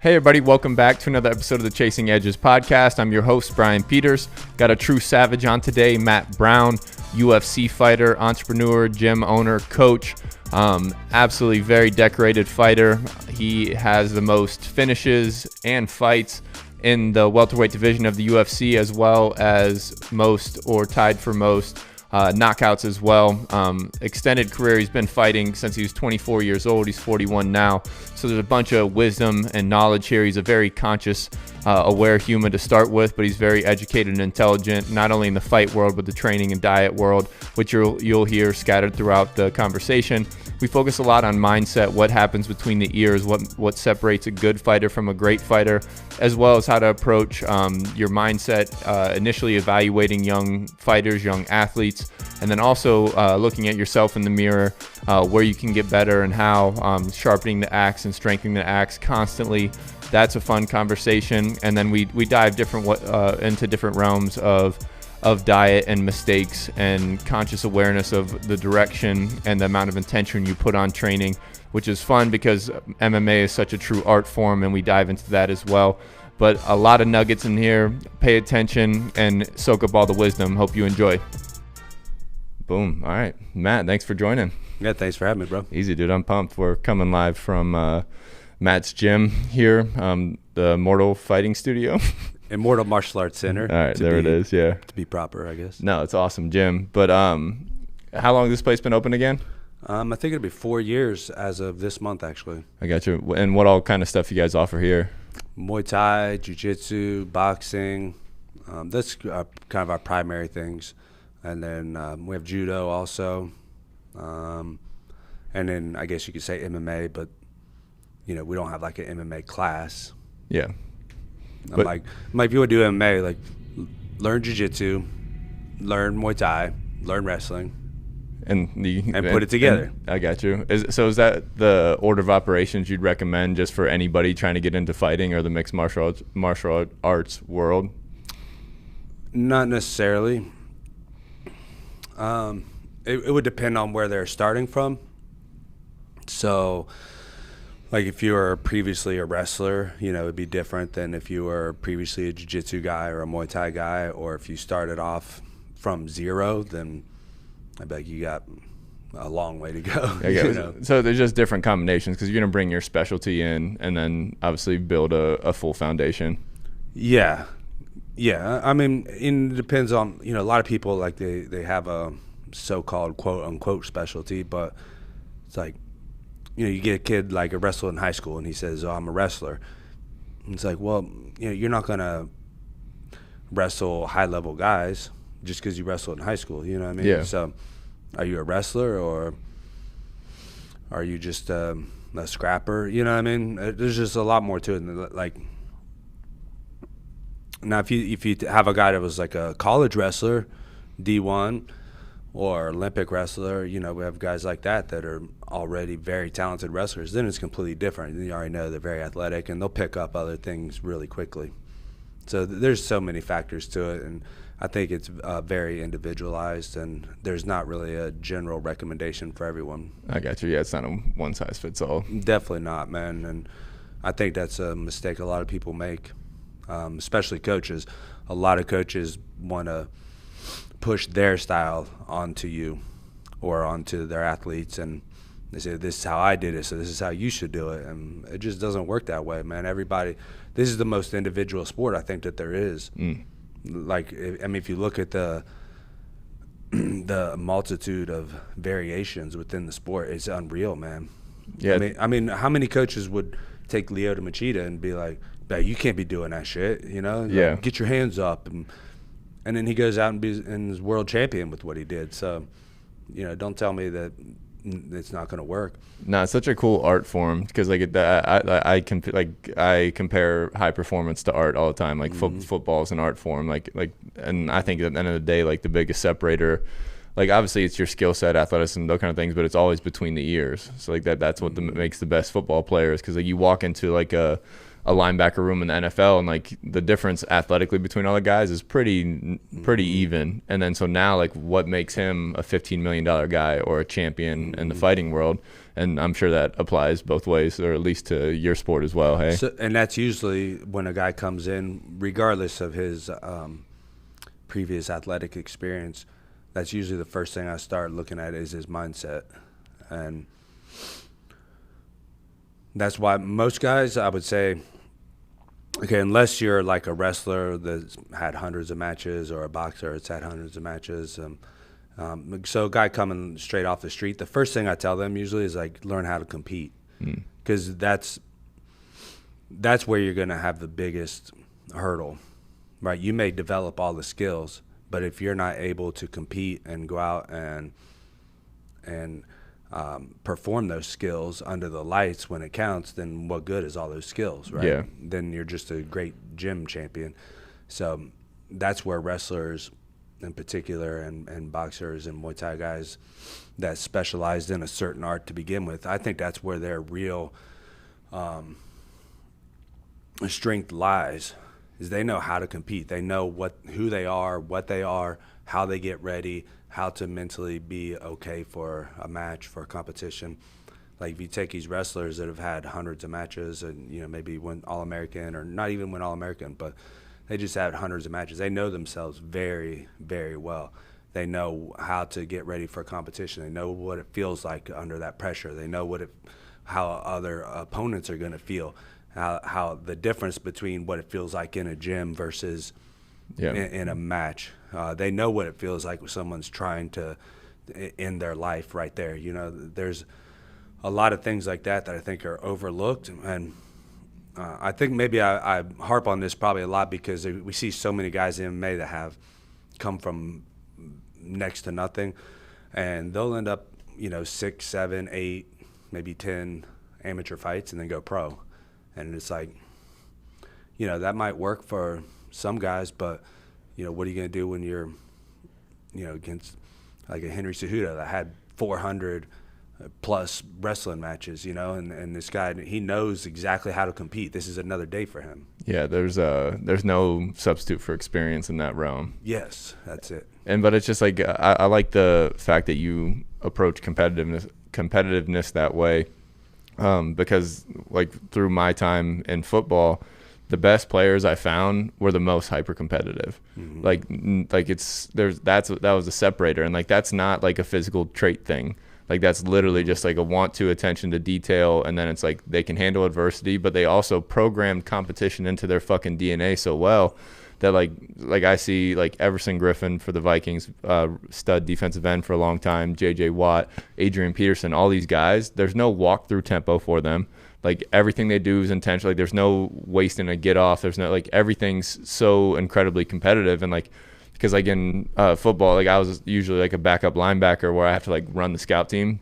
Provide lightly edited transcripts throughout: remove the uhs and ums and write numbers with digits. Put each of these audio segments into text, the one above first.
Hey everybody, welcome back to another episode of the Chasing Edges podcast. I'm your host, Brian Peters. Got a true savage on today, Matt Brown, UFC fighter, entrepreneur, gym owner, coach. Absolutely very decorated fighter. He has the most finishes and fights in the welterweight division of the UFC, as well as most or tied for most knockouts as well. Extended career. He's been fighting since he was 24 years old. He's 41 now. So there's a bunch of wisdom and knowledge here. He's a very conscious, aware human to start with, but he's very educated and intelligent, not only in the fight world, but the training and diet world, which you'll hear scattered throughout the conversation. We focus a lot on mindset, what happens between the ears, what separates a good fighter from a great fighter, as well as how to approach your mindset, initially evaluating young fighters, young athletes, and then also looking at yourself in the mirror, where you can get better and how, sharpening the axe and strengthening the axe constantly. That's a fun conversation. And then we dive into different realms of diet and mistakes and conscious awareness of the direction and the amount of intention you put on training, which is fun because MMA is such a true art form, and we dive into that as well. But a lot of nuggets in here. Pay attention and soak up all the wisdom. Hope you enjoy. Boom. All right, Matt, thanks for joining. Yeah, thanks for having me, bro. Easy, dude. I'm pumped. We're coming live from Matt's gym here, the Immortal Fighting Studio. Immortal Martial Arts Center. All right, there it is, yeah. To be proper, I guess. No, it's awesome gym. But how long has this place been open again? I think it'll be 4 years as of this month, actually. I got you. And what all kind of stuff you guys offer here? Muay Thai, Jiu-Jitsu, boxing. That's kind of our primary things. And then we have Judo also. And then I guess you could say MMA, but, we don't have like an MMA class. Yeah. I'm like, if you would do MMA, like, learn Jiu-Jitsu, learn Muay Thai, learn wrestling, and put it together. I got you. Is that the order of operations you'd recommend just for anybody trying to get into fighting or the mixed martial arts world? Not necessarily. It would depend on where they're starting from. So, like if you were previously a wrestler, it would be different than if you were previously a jiu-jitsu guy or a Muay Thai guy, or if you started off from zero, then I'd be like, you got a long way to go. So there's just different combinations because you're going to bring your specialty in and then obviously build a full foundation. Yeah. I mean, it depends on, a lot of people, like they have a so-called quote-unquote specialty, but it's like, you get a kid like a wrestler in high school and he says, oh, I'm a wrestler. And it's like, well, you're not going to wrestle high-level guys just because you wrestled in high school, you know what I mean? Yeah. So are you a wrestler or are you just a scrapper? You know what I mean? There's just a lot more to it. Like, now if you have a guy that was like a college wrestler, D1, or Olympic wrestler, we have guys like that are already very talented wrestlers, then it's completely different. You already know they're very athletic and they'll pick up other things really quickly. So there's so many factors to it, and I think it's very individualized, and there's not really a general recommendation for everyone. I got you. Yeah, it's not a one-size-fits-all. Definitely not, man. And I think that's a mistake a lot of people make, especially coaches. A lot of coaches want to push their style onto you or onto their athletes, and they say, this is how I did it, so this is how you should do it. And it just doesn't work that way, man. This is the most individual sport I think that there is. Like, if you look at the multitude of variations within the sport, it's unreal, man. Yeah. I mean, how many coaches would take Lyoto Machida and be like, you can't be doing that shit, Yeah. Like, get your hands up. And then he goes out and is world champion with what he did. So, don't tell me that it's not going to work. No, it's such a cool art form because I compare high performance to art all the time. Like football is an art form. And I think at the end of the day, like the biggest separator, like obviously it's your skill set, athleticism, those kind of things, but it's always between the ears. So like that's what makes the best football players, because like you walk into like a a linebacker room in the NFL, and like the difference athletically between all the guys is pretty even. And then so now, like, what makes him a $15 million guy or a champion in the fighting world? And I'm sure that applies both ways, or at least to your sport as well. Hey, and that's usually when a guy comes in, regardless of his previous athletic experience. That's usually the first thing I start looking at is his mindset, and that's why most guys, I would say, okay, unless you're like a wrestler that's had hundreds of matches or a boxer that's had hundreds of matches. So a guy coming straight off the street, the first thing I tell them usually is like learn how to compete, because that's where you're going to have the biggest hurdle, right? You may develop all the skills, but if you're not able to compete and go out and perform those skills under the lights when it counts, then what good is all those skills, right? Yeah. Then you're just a great gym champion. So that's where wrestlers in particular and boxers and Muay Thai guys that specialized in a certain art to begin with, I think that's where their real strength lies, is they know how to compete. They know who they are, what they are, how they get ready, how to mentally be okay for a match, for a competition. Like if you take these wrestlers that have had hundreds of matches and, you know, maybe win All-American or not even win All-American, but they just had hundreds of matches. They know themselves very, very well. They know how to get ready for a competition. They know what it feels like under that pressure. They know how other opponents are going to feel, how the difference between what it feels like in a gym versus in a match. They know what it feels like when someone's trying to end their life right there. You know, there's a lot of things like that I think are overlooked. And I think maybe I harp on this probably a lot because we see so many guys in MMA that have come from next to nothing, and they'll end up, 6, 7, 8, maybe 10 amateur fights and then go pro. And it's like, that might work for some guys, but, what are you going to do when you're, against like a Henry Cejudo that had 400 plus wrestling matches, and this guy, he knows exactly how to compete. This is another day for him. Yeah, there's no substitute for experience in that realm. Yes, that's it. But it's just like I like the fact that you approach competitiveness that way, because like through my time in football, the best players I found were the most hyper competitive. Mm-hmm. That was a separator, and like that's not like a physical trait thing. Like that's literally just like a want to, attention to detail, and then it's like they can handle adversity, but they also programmed competition into their fucking DNA so well that like I see like Everson Griffin for the Vikings, stud defensive end for a long time, J.J. Watt, Adrian Peterson, all these guys, there's no walk-through tempo for them. Like everything they do is intentional. Like there's no wasting a get off. There's no, like, everything's so incredibly competitive. And like, because like in football, like I was usually like a backup linebacker where I have to like run the scout team.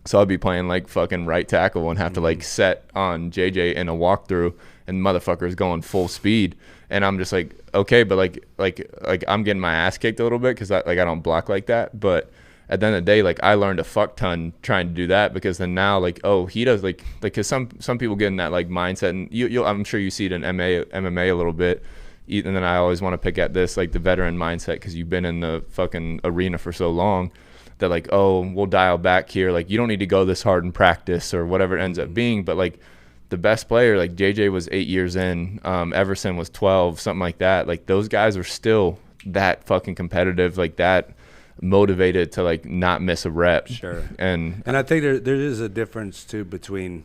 So I'd be playing like fucking right tackle and have to like set on JJ in a walkthrough, and motherfucker is going full speed. And I'm just like, okay, but like I'm getting my ass kicked a little bit because I don't block like that. But at the end of the day, like I learned a fuck ton trying to do that, because then now like, oh, he does like because some people get in that like mindset, and I'm sure you see it in MMA a little bit. And then I always want to pick at this like the veteran mindset, because you've been in the fucking arena for so long that like, oh, we'll dial back here. Like you don't need to go this hard in practice or whatever it ends up being. But like the best player, like JJ was 8 years in, Everson was 12, something like that. Like those guys are still that fucking competitive, like that motivated to like not miss a rep. Sure. And I think there is a difference too between,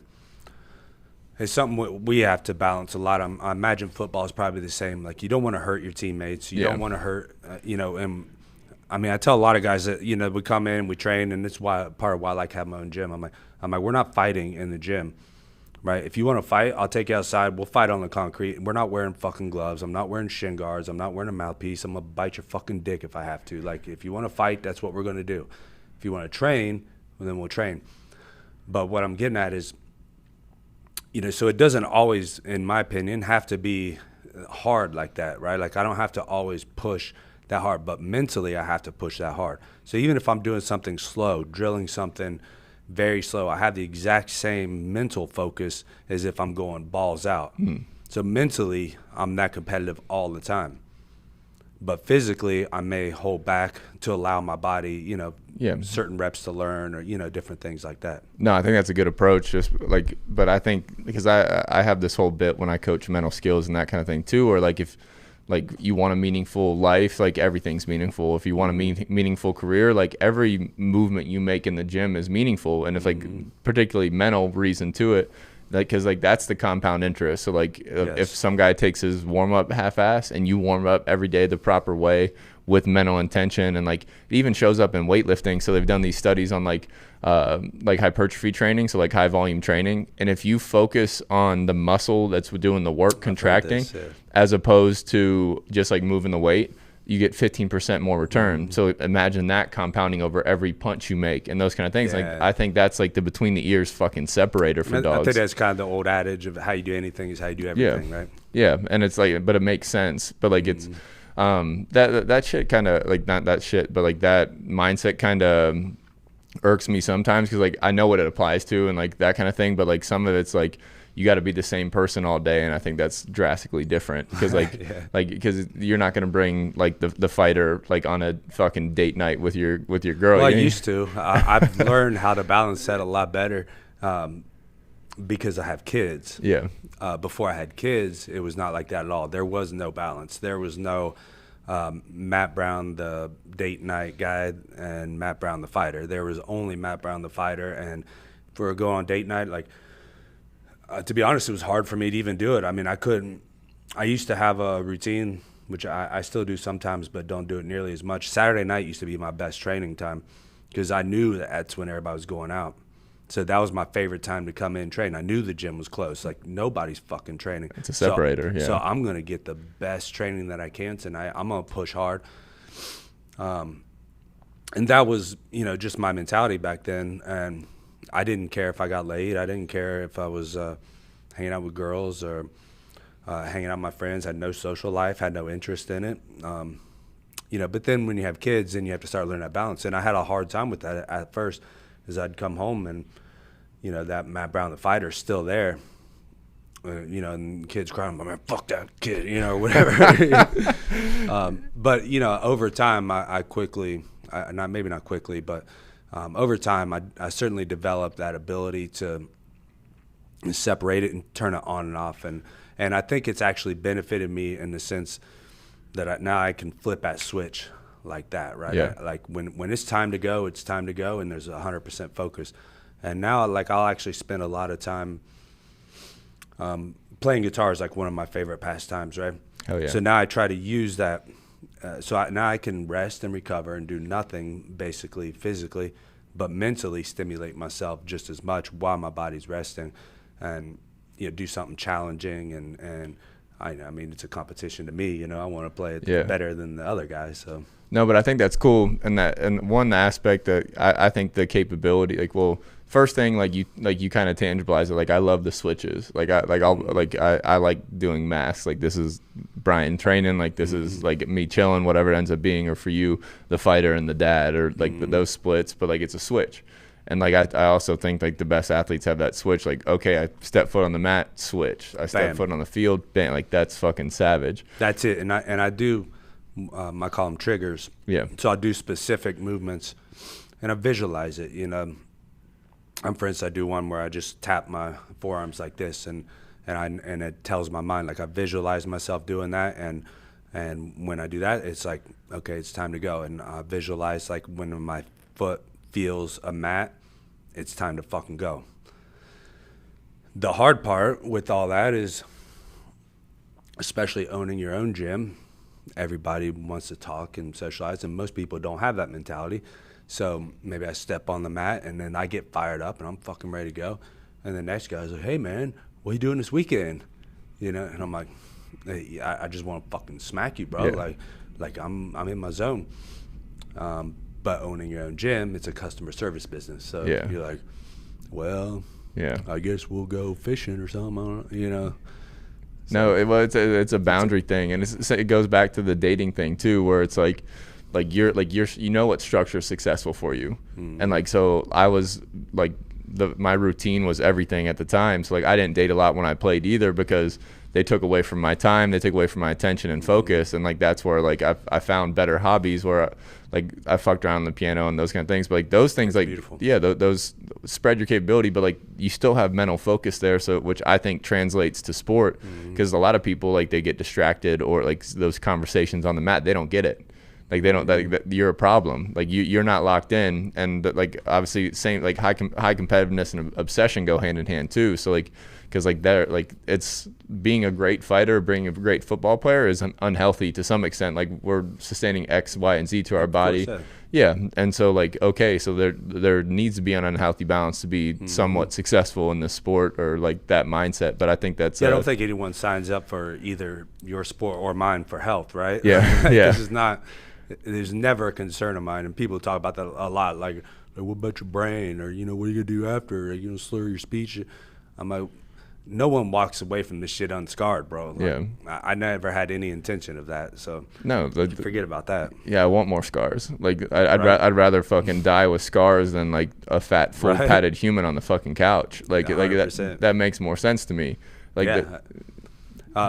it's something we have to balance a lot. I imagine football is probably the same. Like you don't want to hurt your teammates. You don't want to hurt, and I mean, I tell a lot of guys that, we come in, we train, and it's part of why I like having my own gym. I'm like, we're not fighting in the gym, right? If you want to fight, I'll take you outside. We'll fight on the concrete. We're not wearing fucking gloves. I'm not wearing shin guards. I'm not wearing a mouthpiece. I'm going to bite your fucking dick if I have to. Like, if you want to fight, that's what we're going to do. If you want to train, well, then we'll train. But what I'm getting at is, so it doesn't always, in my opinion, have to be hard like that, right? Like, I don't have to always push that hard, but mentally I have to push that hard. So even if I'm doing something slow, drilling something very slow, I have the exact same mental focus as if I'm going balls out. So mentally, I'm that competitive all the time. But physically, I may hold back to allow my body, certain reps to learn, or, different things like that. No, I think that's a good approach. But I think because I have this whole bit when I coach mental skills and that kind of thing too, or like if like you want a meaningful life, like everything's meaningful. If you want a meaningful career, like every movement you make in the gym is meaningful. And if like particularly mental reason to it, because like that's the compound interest. So like if some guy takes his warm up half-ass and you warm up every day the proper way with mental intention, and like it even shows up in weightlifting. So they've done these studies on like hypertrophy training, so like high volume training, and if you focus on the muscle that's doing the work contracting as opposed to just like moving the weight, you get 15% more return. So imagine that compounding over every punch you make and those kind of things. Like I think that's like the between the ears fucking separator for dogs. I think that's kind of the old adage of how you do anything is how you do everything, right? Yeah, and it's like, but it makes sense. But like it's that shit kind of like, not that shit, but like that mindset kind of irks me sometimes, because like I know what it applies to and like that kind of thing, but like some of it's like you got to be the same person all day, and I think that's drastically different because like because you're not going to bring like the fighter like on a fucking date night with your girl. Well, I used to. I've learned how to balance that a lot better because I have kids. Yeah. Before I had kids, it was not like that at all. There was no balance. There was no Matt Brown, the date night guy, and Matt Brown, the fighter. There was only Matt Brown, the fighter, and for a go on date night, like. To be honest, it was hard for me to even do it. I mean, I used to have a routine, which I still do sometimes, but don't do it nearly as much. Saturday night used to be my best training time because I knew that's when everybody was going out. So that was my favorite time to come in and train. I knew the gym was closed. Like, nobody's fucking training. It's a separator, So I'm going to get the best training that I can tonight. I'm going to push hard. And that was, just my mentality back then. And I didn't care if I got laid. I didn't care if I was hanging out with girls or hanging out with my friends. Had no social life, had no interest in it. But then when you have kids, then you have to start learning that balance. And I had a hard time with that at first, because I'd come home and, that Matt Brown, the fighter, is still there. And kids crying, man, fuck that kid, or whatever. But, over time, I quickly, maybe not quickly, but over time, I certainly developed that ability to separate it and turn it on and off. And I think it's actually benefited me in the sense that now I can flip that switch like that, right? Yeah. Like when it's time to go, it's time to go, and there's 100% focus. And now, like, I'll actually spend a lot of time playing guitar is like one of my favorite pastimes, right? Oh, yeah. So now I try to use that. Now I can rest and recover and do nothing basically physically, but mentally stimulate myself just as much while my body's resting, and do something challenging. And I mean, it's a competition to me. I want to play it better than the other guys. So no, but I think that's cool, and one aspect that I think the capability, like, well, first thing, like you kind of tangibilize it. Like, I love the switches. I like doing masks. Like, this is Brian training. Like, this is like me chilling, whatever it ends up being, or for you, the fighter and the dad, or like those splits. But like, it's a switch. And like, I also think like the best athletes have that switch. Like, okay, I step foot on the mat, switch. I step foot on the field, bam. Like, that's fucking savage. That's it. And I do. I call them triggers. Yeah. So I do specific movements, and I visualize it. For instance, I do one where I just tap my forearms like this, and it tells my mind, like, I visualize myself doing that, and when I do that, it's like, okay, it's time to go. And I visualize, like, when my foot feels a mat, it's time to fucking go. The hard part with all that is, especially owning your own gym, everybody wants to talk and socialize, and most people don't have that mentality. So maybe I step on the mat, and then I get fired up, and I'm fucking ready to go. And the next guy's like, hey, man, what are you doing this weekend? And I'm like, hey, I just want to fucking smack you, bro. Yeah. Like I'm in my zone. But owning your own gym, it's a customer service business. So you're like, well, I guess we'll go fishing or something, So, no, it's a boundary thing, and it goes back to the dating thing too, where it's like you're what structure is successful for you. And like, so I was like, my routine was everything at the time. So like, I didn't date a lot when I played either, because they took away from my time, they took away from my attention and focus. And like that's where like I found better hobbies where like I fucked around on the piano and those kind of things. But like those things, like beautiful. yeah, those spread your capability, but like you still have mental focus there. So which I think translates to sport, because a lot of people like they get distracted, or like those conversations on the mat, they don't get it. Like they don't, that you're a problem. Like you're not locked in, and like obviously same like high competitiveness and obsession go hand in hand too. So like, because like they're like it's being a great fighter, being a great football player is unhealthy to some extent. Like we're sustaining X, Y, and Z to our body. Yeah, and so like okay, so there needs to be an unhealthy balance to be somewhat successful in this sport, or like that mindset. But I think that's I don't think anyone signs up for either your sport or mine for health, right? Yeah, yeah. This is not. There's never a concern of mine, and people talk about that a lot. Like, what about your brain, or what are you gonna do after? Are you gonna slur your speech? I'm like, no one walks away from this shit unscarred, bro. Like, yeah, I never had any intention of that, so no, forget about that. Yeah, I want more scars. Like I'd rather fucking die with scars than like a fat, full padded human on the fucking couch. Like 100%. That makes more sense to me. Like yeah.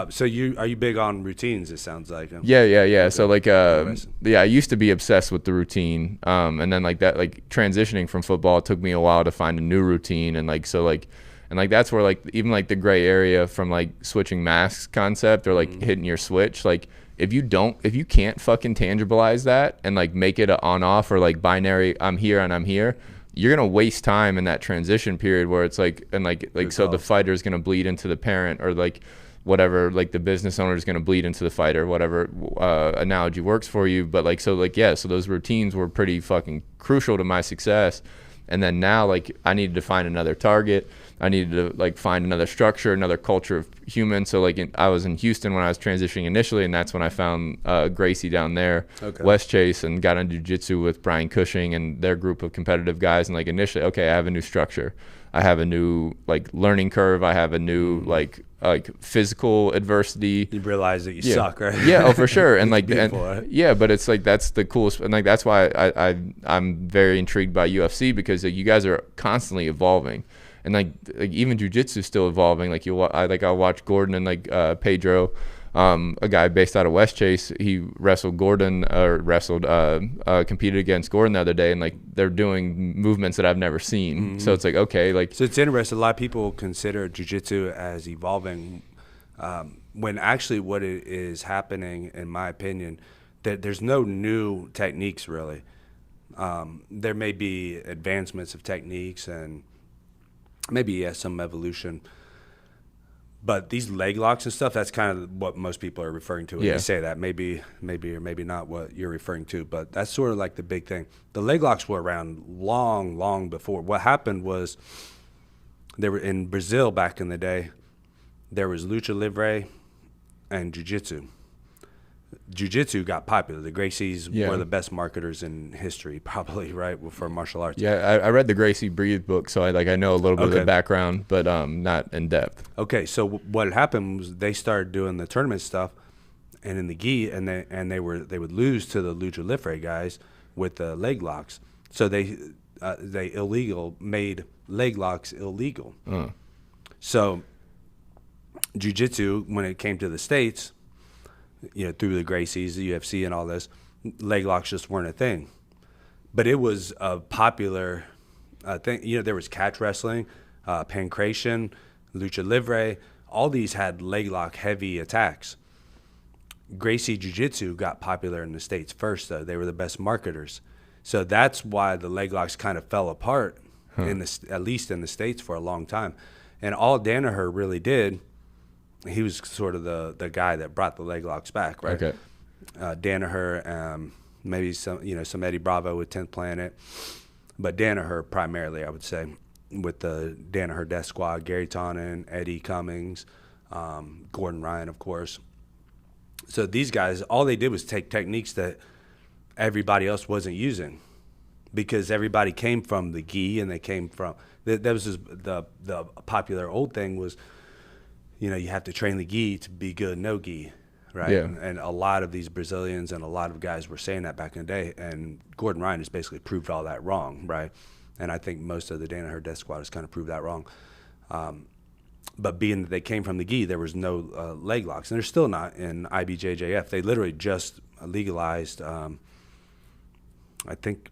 So are you big on routines? It sounds like. Yeah. Okay. So like, I used to be obsessed with the routine, and then like that, like transitioning from football, it took me a while to find a new routine, and like so like, and like that's where like even like the gray area from like switching masks concept or like hitting your switch, like if you can't fucking tangibilize that and like make it a on off or like binary, I'm here and I'm here, you're gonna waste time in that transition period where it's like and like so the fighter's gonna bleed into the parent, or like whatever, like the business owner is going to bleed into the fighter, whatever analogy works for you. But like, so like, yeah, so those routines were pretty fucking crucial to my success. And then now like I needed to find another target. I needed to like find another structure, another culture of humans. So like I was in Houston when I was transitioning initially, and that's when I found Gracie down there, West Chase, and got into jiu-jitsu with Brian Cushing and their group of competitive guys. And like initially, okay, I have a new structure. I have a new like learning curve. I have a new like physical adversity. You realize that you suck, right? Yeah, oh for sure. And like right? Yeah, but it's like that's the coolest, and like that's why I'm very intrigued by UFC, because like, you guys are constantly evolving, and like even jiu-jitsu is still evolving. Like I'll watch Gordon and like Pedro, a guy based out of West Chase. He competed against Gordon the other day, and like they're doing movements that I've never seen. So it's like, okay, like. So it's interesting. A lot of people consider jiu-jitsu as evolving, when actually what is happening, in my opinion, that there's no new techniques really. There may be advancements of techniques and maybe some evolution. But these leg locks and stuff, that's kind of what most people are referring to when they say that. Maybe or maybe not what you're referring to, but that's sort of like the big thing. The leg locks were around long before. What happened was they were in Brazil back in the day. There was lucha libre and jiu-jitsu. Jiu-jitsu got popular. The Gracies were the best marketers in history, probably, right, for martial arts. Yeah, I read the Gracie Breathe book, so I know a little bit of the background, but not in depth. Okay, so what happened was they started doing the tournament stuff, and in the gi, and they would lose to the lucha libre guys with the leg locks. So they made leg locks illegal. So jiu-jitsu, when it came to the States, through the Gracies, the UFC, and all this, leg locks just weren't a thing. But it was a popular thing. There was catch wrestling, pancration, lucha libre. All these had leg lock heavy attacks. Gracie Jiu-Jitsu got popular in the States first, though. They were the best marketers. So that's why the leg locks kind of fell apart, at least in the States, for a long time. And all Danaher really did, he was sort of the guy that brought the leg locks back, right? Okay. Danaher, maybe some Eddie Bravo with 10th Planet, but Danaher primarily, I would say, with the Danaher Death Squad, Gary Tonin, Eddie Cummings, Gordon Ryan, of course. So these guys, all they did was take techniques that everybody else wasn't using, because everybody came from the gi, and they came from that was just the popular old thing was, you have to train the gi to be good no gi, right? Yeah. And a lot of these Brazilians and a lot of guys were saying that back in the day, and Gordon Ryan has basically proved all that wrong, right? And I think most of the Danaher Death Squad has kind of proved that wrong. But being that they came from the gi, there was no leg locks, and they're still not in IBJJF. They literally just legalized, I think,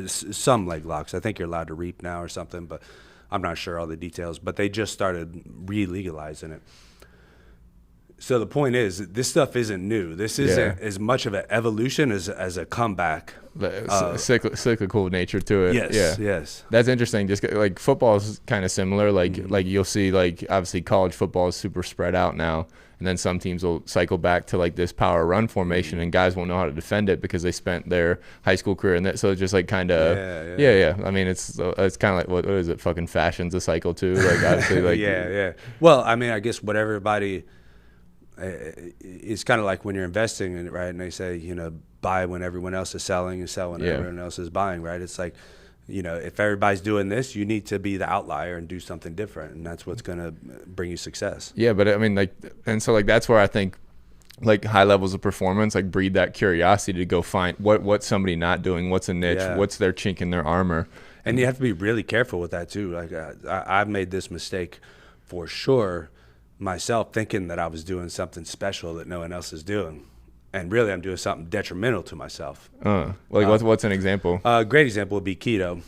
some leg locks. I think you're allowed to reap now or something, but I'm not sure all the details. But they just started re-legalizing it. So the point is, this stuff isn't new. This isn't as much of an evolution as a comeback. Cyclical nature to it. Yes. That's interesting. Just like football is kind of similar. Like you'll see, like obviously college football is super spread out now, and then some teams will cycle back to like this power run formation, and guys won't know how to defend it because they spent their high school career in that. So it's just like kind of I mean, it's kind of like what is it? Fucking fashion's a cycle too. Like obviously, like Well, I mean, I guess what everybody. It's kind of like when you're investing in it, right? And they say, buy when everyone else is selling and sell when everyone else is buying, right? It's like, if everybody's doing this, you need to be the outlier and do something different. And that's what's going to bring you success. Yeah, but I mean, like, and so like that's where I think like high levels of performance like breed that curiosity to go find what's somebody not doing, what's a niche, what's their chink in their armor. And you have to be really careful with that too. Like I've made this mistake for sure myself, thinking that I was doing something special that no one else is doing, and really I'm doing something detrimental to myself. What's an example? A great example would be keto.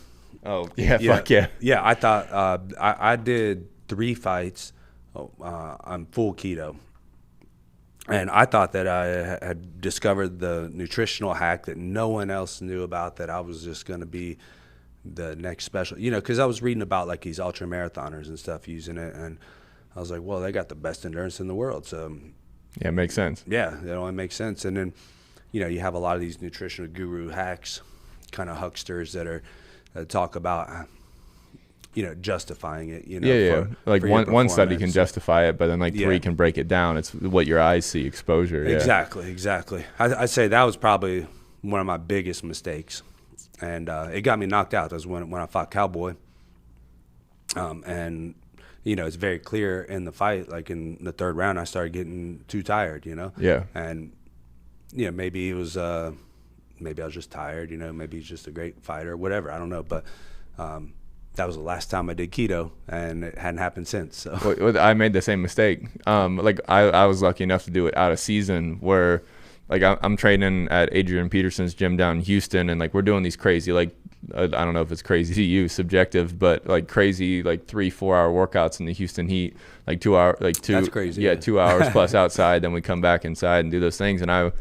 Oh yeah, fuck yeah. Yeah, I thought I did 3 fights on full keto, and I thought that I had discovered the nutritional hack that no one else knew about, that I was just going to be the next special, because I was reading about like these ultra marathoners and stuff using it, and I was like, well, they got the best endurance in the world. So yeah, it makes sense. Yeah, it only makes sense. And then, you have a lot of these nutritional guru hacks, kind of hucksters that talk about, justifying it, like one study can justify it, but then like 3 can break it down. It's what your eyes see, exposure. Exactly. I'd say that was probably one of my biggest mistakes. And it got me knocked out. That was when I fought Cowboy. And it's very clear in the fight, like in the 3rd round, I started getting too tired, Yeah. And, maybe it was, maybe I was just tired, maybe he's just a great fighter, whatever. I don't know. But that was the last time I did keto, and it hadn't happened since. So I made the same mistake. Like I was lucky enough to do it out of season where like I'm training at Adrian Peterson's gym down in Houston, and like we're doing these crazy, like I don't know if it's crazy to you, subjective, but like crazy, like 3-4 hour workouts in the Houston heat, like 2 hour, like two. That's crazy. Yeah, 2 hours plus outside. Then we come back inside and do those things. And I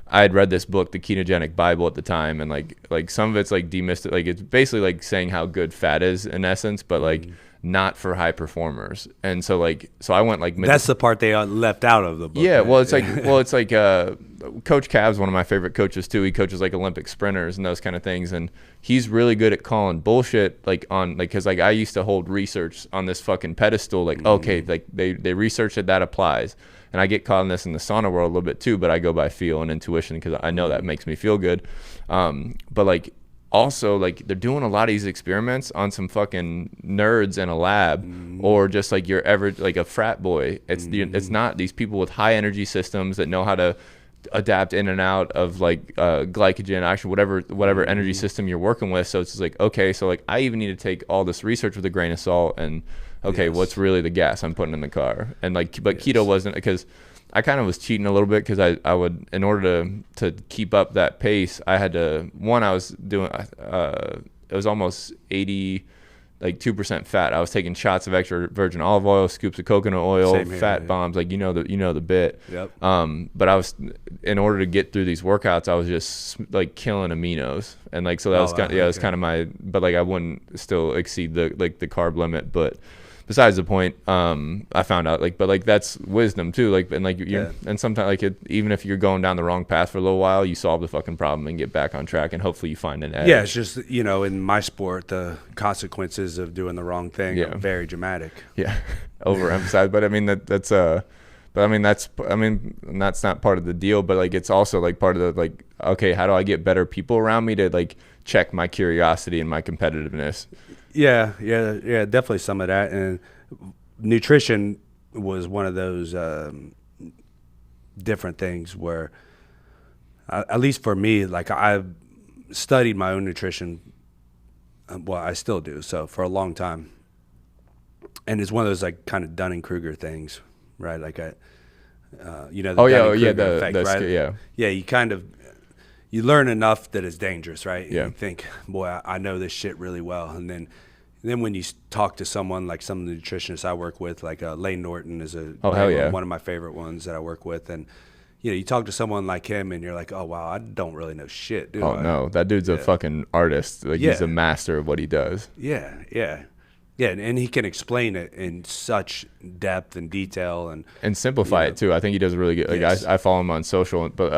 had read this book, the Ketogenic Bible, at the time, and like some of it's like demystified, like it's basically like saying how good fat is in essence, but like not for high performers. And so I went like that's the part they left out of the book. Yeah, well it's like Coach Cav's one of my favorite coaches too. He coaches like Olympic sprinters and those kind of things, and he's really good at calling bullshit because I used to hold research on this fucking pedestal, like okay, like they researched that applies. And I get caught in this in the sauna world a little bit too, but I go by feel and intuition because I know that makes me feel good. But like also like they're doing a lot of these experiments on some fucking nerds in a lab, or just like your average, like a frat boy. It's not these people with high energy systems that know how to adapt in and out of like glycogen, actually whatever energy system you're working with. So it's just like, okay, so like I even need to take all this research with a grain of salt, and okay, what's really the gas I'm putting in the car? And like, but keto wasn't, because I kind of was cheating a little bit, because I would, in order to keep up that pace, I had to, I was doing, it was almost 2% fat. I was taking shots of extra virgin olive oil, scoops of coconut oil, fat bombs, like the bit. Yep. But I was, in order to get through these workouts, I was just like killing aminos, and like so that was kind of, that's kind of my. But like I wouldn't still exceed the carb limit, but. Besides the point, I found out but that's wisdom too. And sometimes even if you're going down the wrong path for a little while, you solve the fucking problem and get back on track, and hopefully you find an edge. Yeah, it's just in my sport, the consequences of doing the wrong thing are very dramatic. Yeah, overemphasized. But I mean that's not part of the deal. But like it's also like part of the okay, how do I get better people around me to check my curiosity and my competitiveness? Yeah, definitely some of that. And nutrition was one of those different things where, at least for me, I've studied my own nutrition. Well, I still do, so for a long time. and it's one of those like kind of Dunning-Kruger things, right? Like the the effect, right? Yeah, you learn enough that it's dangerous, right? And Yeah. you think, boy, I know this shit really well, and then when you talk to someone like some of the nutritionists I work with, like Layne Norton is one of my favorite ones that I work with, and you talk to someone like him, and you're like, oh wow, I don't really know shit, dude. Oh no, that dude's a fucking artist. Like he's a master of what he does. Yeah, and he can explain it in such depth and detail and simplify it too. I think he does really good. Like Yes. I follow him on social, but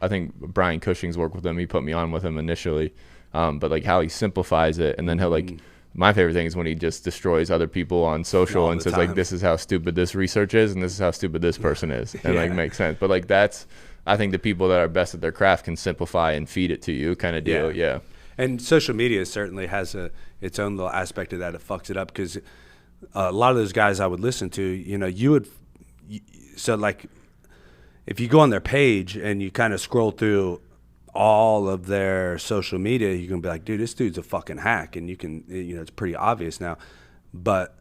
I think Brian Cushing's worked with him. He put me on with him initially, but like how he simplifies it, and then he'll like. My favorite thing is when he just destroys other people on social All and the says time. like, this is how stupid this research is, and this is how stupid this person is, and like makes sense. But like I think the people that are best at their craft can simplify and feed it to you, kind of deal. Yeah. And social media certainly has its own little aspect of that. It fucks it up because a lot of those guys I would listen to, so like if you go on their page and you kind of scroll through all of their social media, you can be like, dude, this dude's a fucking hack, and you can, it's pretty obvious now. But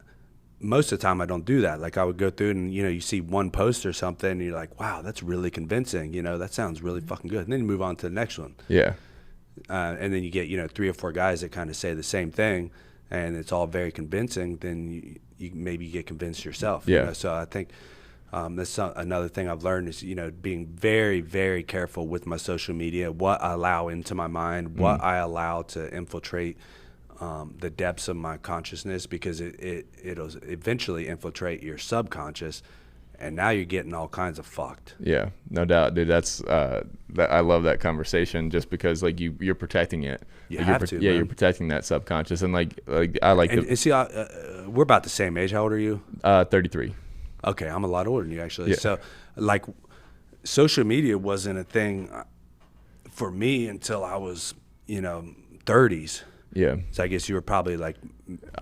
most of the time I don't do that. Like I would go through and, you see one post or something and you're like, wow, that's really convincing. That sounds really fucking good. And then you move on to the next one. Yeah. And then you get, 3 or 4 guys that kind of say the same thing and it's all very convincing. Then you maybe get convinced yourself. Yeah. So I think that's another thing I've learned is, being very, very careful with my social media, what I allow into my mind, what I allow to infiltrate the depths of my consciousness, because it'll eventually infiltrate your subconscious, and now you're getting all kinds of fucked. Yeah, no doubt, dude. That's I love that conversation just because like you're protecting it. You like have to, man. You're protecting that subconscious, and like I like and see, we're about the same age. How old are you? 33. Okay, I'm a lot older than you actually. Yeah. So, like, social media wasn't a thing for me until I was, 30s. Yeah. So I guess you were probably like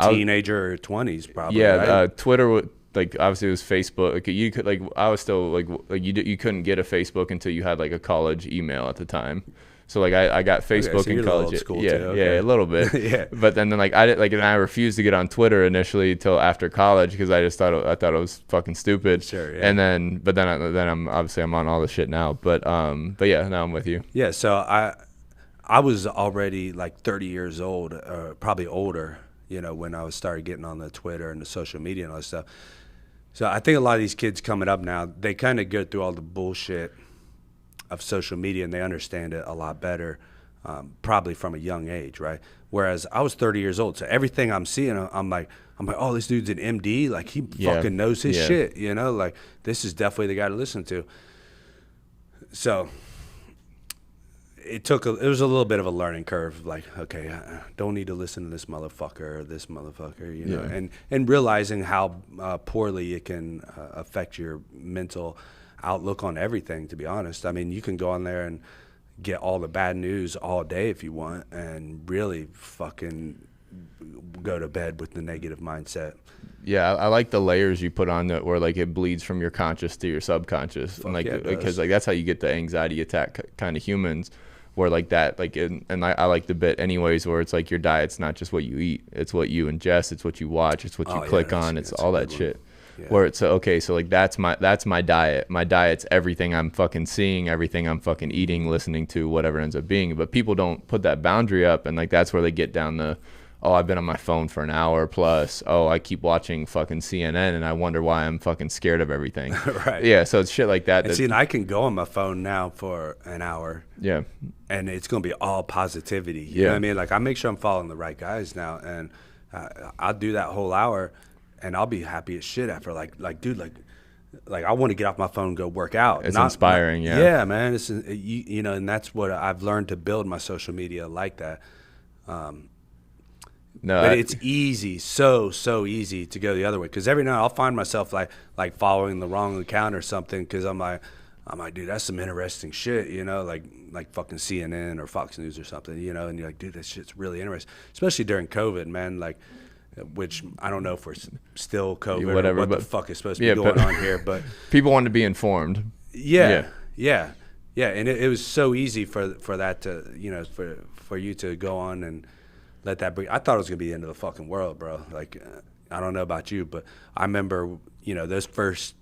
teenager or 20s, probably. Yeah. Right? Twitter, like obviously it was Facebook. Like you could I was still like you couldn't get a Facebook until you had like a college email at the time. So like I got Facebook so in you're college. old school Yeah, too, okay. yeah, a little bit. Yeah. But then like and I refused to get on Twitter initially till after college because I thought it was fucking stupid. Sure. Yeah. And then I'm on all the shit now. But yeah, now I'm with you. Yeah. So I was already like 30 years old, probably older, when I started getting on the Twitter and the social media and all that stuff. So I think a lot of these kids coming up now, they kind of go through all the bullshit of social media and they understand it a lot better, probably from a young age, right? Whereas I was 30 years old, so everything I'm seeing, I'm like, oh, this dude's an MD, like he fucking knows his shit, like this is definitely the guy to listen to. So it was a little bit of a learning curve, like, okay, I don't need to listen to this motherfucker or this motherfucker, and realizing how poorly it can affect your mental outlook on everything, to be honest. I mean, you can go on there and get all the bad news all day if you want and really fucking go to bed with the negative mindset. Yeah, I like the layers you put on that where like it bleeds from your conscious to your subconscious. Fuck And like yeah, it because does. like that's how you get the anxiety attack kind of humans where like that like and I like the bit anyways where it's like your diet's not just what you eat, it's what you ingest, it's what you watch, it's what you click on, it's all that shit. Yeah. Where it's okay, so like that's my diet. My diet's everything I'm fucking seeing, everything I'm fucking eating, listening to, whatever ends up being. But people don't put that boundary up, and like that's where they get down the, oh, I've been on my phone for an hour plus. Oh, I keep watching fucking CNN, and I wonder why I'm fucking scared of everything. Right. Yeah. So it's shit like that. And see, and I can go on my phone now for an hour. Yeah. And it's going to be all positivity. You know what I mean? Like, I make sure I'm following the right guys now. And I'll do that whole hour, and I'll be happy as shit after. Like dude, like I want to get off my phone and go work out. It's inspiring, yeah. Yeah, man. It's, and that's what I've learned to build my social media like that. But it's easy, so easy to go the other way. Because every night I'll find myself like following the wrong account or something. Because I'm like, dude, that's some interesting shit, like fucking CNN or Fox News or something, and you're like, dude, that shit's really interesting. Especially during COVID, man, like, which I don't know if we're still COVID whatever, or what but the fuck is supposed to be going on here, but people want to be informed. Yeah. And it was so easy for that to, for you to go on and let that bring. I thought it was gonna be the end of the fucking world, bro. Like, I don't know about you, but I remember, you know, those first,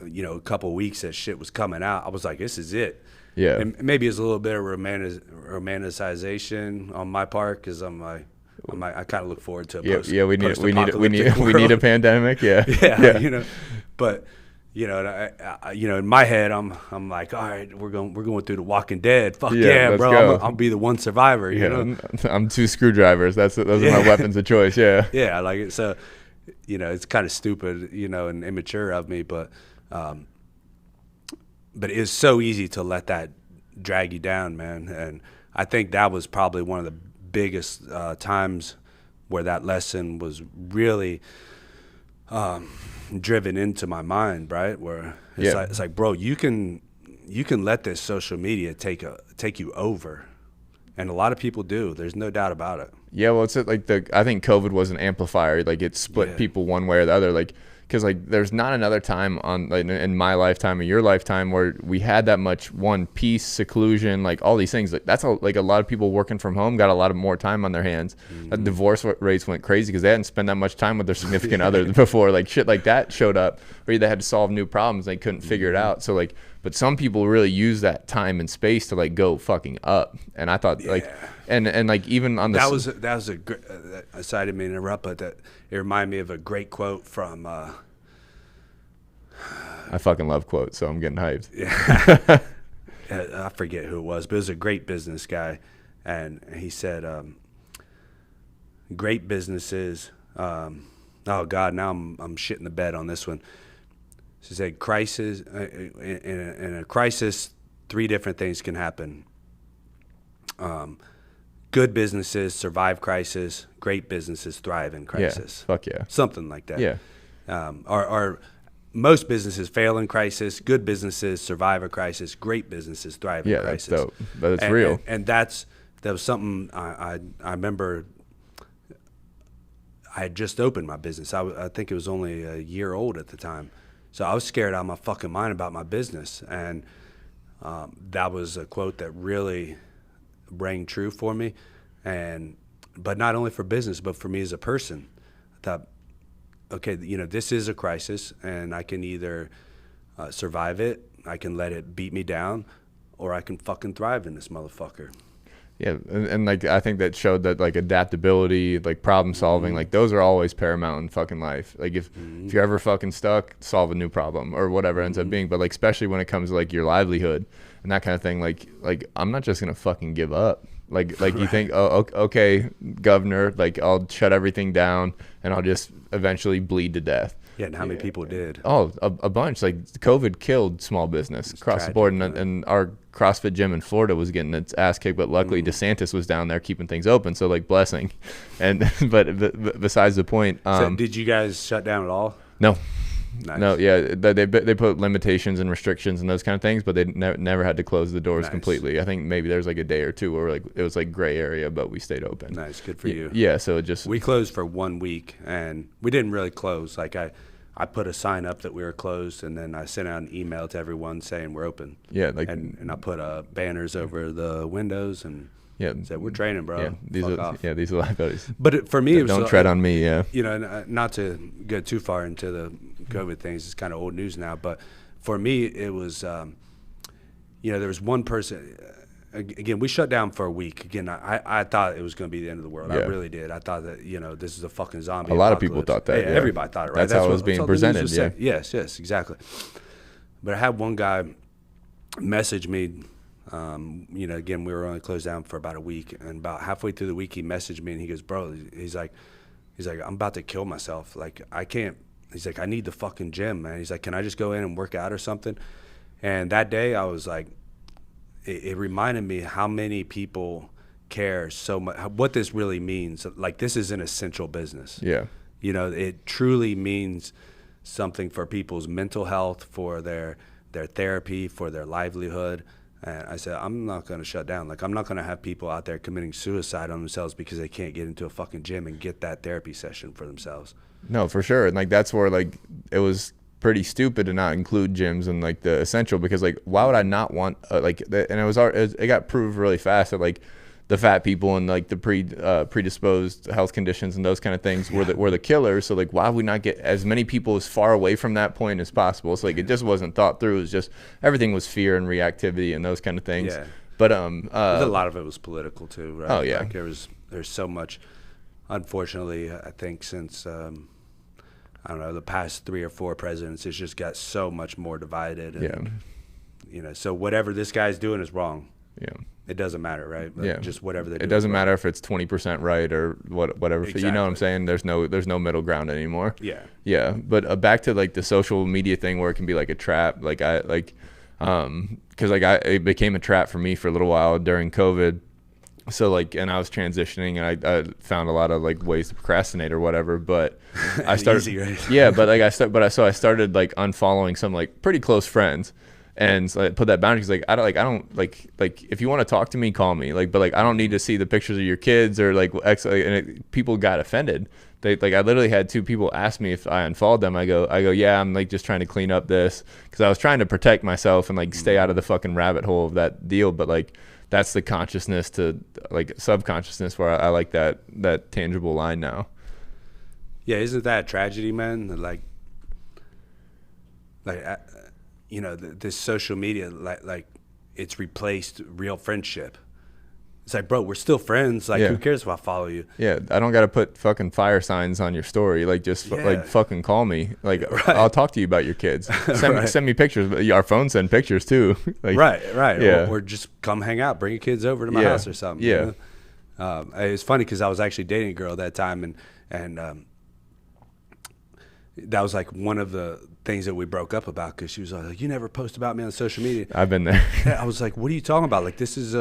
you know, couple of weeks that shit was coming out, I was like, this is it. Yeah. And maybe it's a little bit of romanticization on my part, because I kind of look forward to it. Yeah, we need a pandemic. Yeah. Yeah. You know, but you know, you know, in my head, I'm like, all right, we're going through the Walking Dead. Fuck yeah, bro, I'll be the one survivor. You know, I'm 2 screwdrivers. Those are my weapons of choice. Yeah. Yeah, I like it. So, you know, it's kind of stupid, you know, and immature of me, but it's so easy to let that drag you down, man. And I think that was probably one of the biggest times where that lesson was really driven into my mind, right? Where it's like, bro, you can let this social media take you over, and a lot of people do. There's no doubt about it. Yeah, well, it's like I think COVID was an amplifier. Like, it split people one way or the other. Like, because like there's not another time in my lifetime or your lifetime where we had that much peace, seclusion, like all these things. Like that's like a lot of people working from home got a lot of more time on their hands. Mm-hmm. Divorce rates went crazy because they hadn't spent that much time with their significant other before. Like shit like that showed up where they had to solve new problems. They couldn't figure it out. So like, but some people really use that time and space to like go fucking up. And I thought like, and like even on the that was a great. I didn't mean to interrupt, but it reminded me of a great quote from. I fucking love quotes, so I'm getting hyped. Yeah. I forget who it was, but it was a great business guy, and he said, "Great businesses." Oh God, now I'm shitting the bed on this one. She said, "Crisis in a crisis, 3 different things can happen. Good businesses survive crisis. Great businesses thrive in crisis." Yeah, fuck yeah. Something like that. Yeah. Or most businesses fail in crisis. Good businesses survive a crisis. Great businesses thrive in crisis. Yeah, that's dope. But it's real. And that was something I remember. I had just opened my business. I think it was only a year old at the time. So I was scared out of my fucking mind about my business. And that was a quote that really rang true for me. But not only for business, but for me as a person. I thought, okay, you know, this is a crisis, and I can either survive it, I can let it beat me down, or I can fucking thrive in this motherfucker. Yeah, and like I think that showed that like adaptability, like problem solving, like those are always paramount in fucking life. Like if you're ever fucking stuck, solve a new problem or whatever it ends up being. But like especially when it comes to like your livelihood and that kind of thing, like I'm not just gonna fucking give up. Like you think, oh, okay, governor, like I'll shut everything down and I'll just eventually bleed to death. Yeah, and how many people did? Oh, a bunch. Like COVID killed small business across the board, and our CrossFit gym in Florida was getting its ass kicked, but luckily DeSantis was down there keeping things open, so like blessing. And but besides the point. So did you guys shut down at all? No. Nice. No, yeah, they put limitations and restrictions and those kind of things, but they never had to close the doors completely. I think maybe there's like a day or two where like it was like gray area, but we stayed open. Nice, good for you. Yeah, so we closed for 1 week, and we didn't really close. Like I put a sign up that we were closed, and then I sent out an email to everyone saying we're open. Yeah, like and I put banners over the windows and said we're training, bro. Yeah, these are liabilities. But for me, it was don't tread on me. Yeah, you know, not to go too far into the COVID things. It's kind of old news now, but for me, it was, you know, there was one person. Again, we shut down for a week. Again, I thought it was going to be the end of the world. Yeah. I really did. I thought that, you know, this is a fucking zombie. A lot of people thought that. Yeah, everybody thought it, right? That's how it was being presented. Yeah. Yes, exactly. But I had one guy message me. You know, again, we were only closed down for about a week, and about halfway through the week, he messaged me and he goes, "Bro," he's like, "I'm about to kill myself. Like, I can't." He's like, "I need the fucking gym, man." He's like, "Can I just go in and work out or something?" And that day, I was like, it reminded me how many people care so much, what this really means. Like, this is an essential business. Yeah. You know, it truly means something for people's mental health, for their therapy, for their livelihood. And I said, I'm not going to shut down. Like, I'm not going to have people out there committing suicide on themselves because they can't get into a fucking gym and get that therapy session for themselves. No, for sure. And like, that's where like it was pretty stupid to not include gyms and like the essential, because like, why would I not want and it got proved really fast that like the fat people and like the predisposed health conditions and those kind of things were the killers. So like, why would we not get as many people as far away from that point as possible? So like, it just wasn't thought through. It was just everything was fear and reactivity and those kind of things. Yeah. But a lot of it was political too, right? Oh yeah. Like there's so much. Unfortunately, I think since I don't know, the past 3 or 4 presidents, it's just got so much more divided. And, so whatever this guy's doing is wrong. Yeah. It doesn't matter, right? Like just whatever they do. It doesn't matter if it's 20% right or whatever. Exactly. You know what I'm saying? There's no middle ground anymore. Yeah. Yeah. But back to like the social media thing where it can be like a trap. Like because it became a trap for me for a little while during COVID. So like, and I was transitioning, and I found a lot of like ways to procrastinate or whatever. But I started, easy, right? yeah. But like I started like unfollowing some like pretty close friends, and so I put that boundary. Cause like I don't if you want to talk to me, call me. Like, but like I don't need to see the pictures of your kids or like people got offended. I literally had 2 people ask me if I unfollowed them. I go, yeah, I'm like just trying to clean up this, because I was trying to protect myself and like stay out of the fucking rabbit hole of that deal. But like, that's the consciousness to like subconsciousness where I like that tangible line now. Yeah, isn't that a tragedy, man? This social media, like it's replaced real friendship. It's like, bro, we're still friends. Like, who cares if I follow you? Yeah, I don't got to put fucking fire signs on your story. Like, just like fucking call me. Like, right. I'll talk to you about your kids. Send me pictures. Our phones send pictures too. Like, right. Yeah. Or just come hang out. Bring your kids over to my house or something. Yeah. You know? It's funny because I was actually dating a girl at that time, and that was like one of the things that we broke up about, because she was like, you never post about me on social media. I've been there. I was like, what are you talking about? Like, this is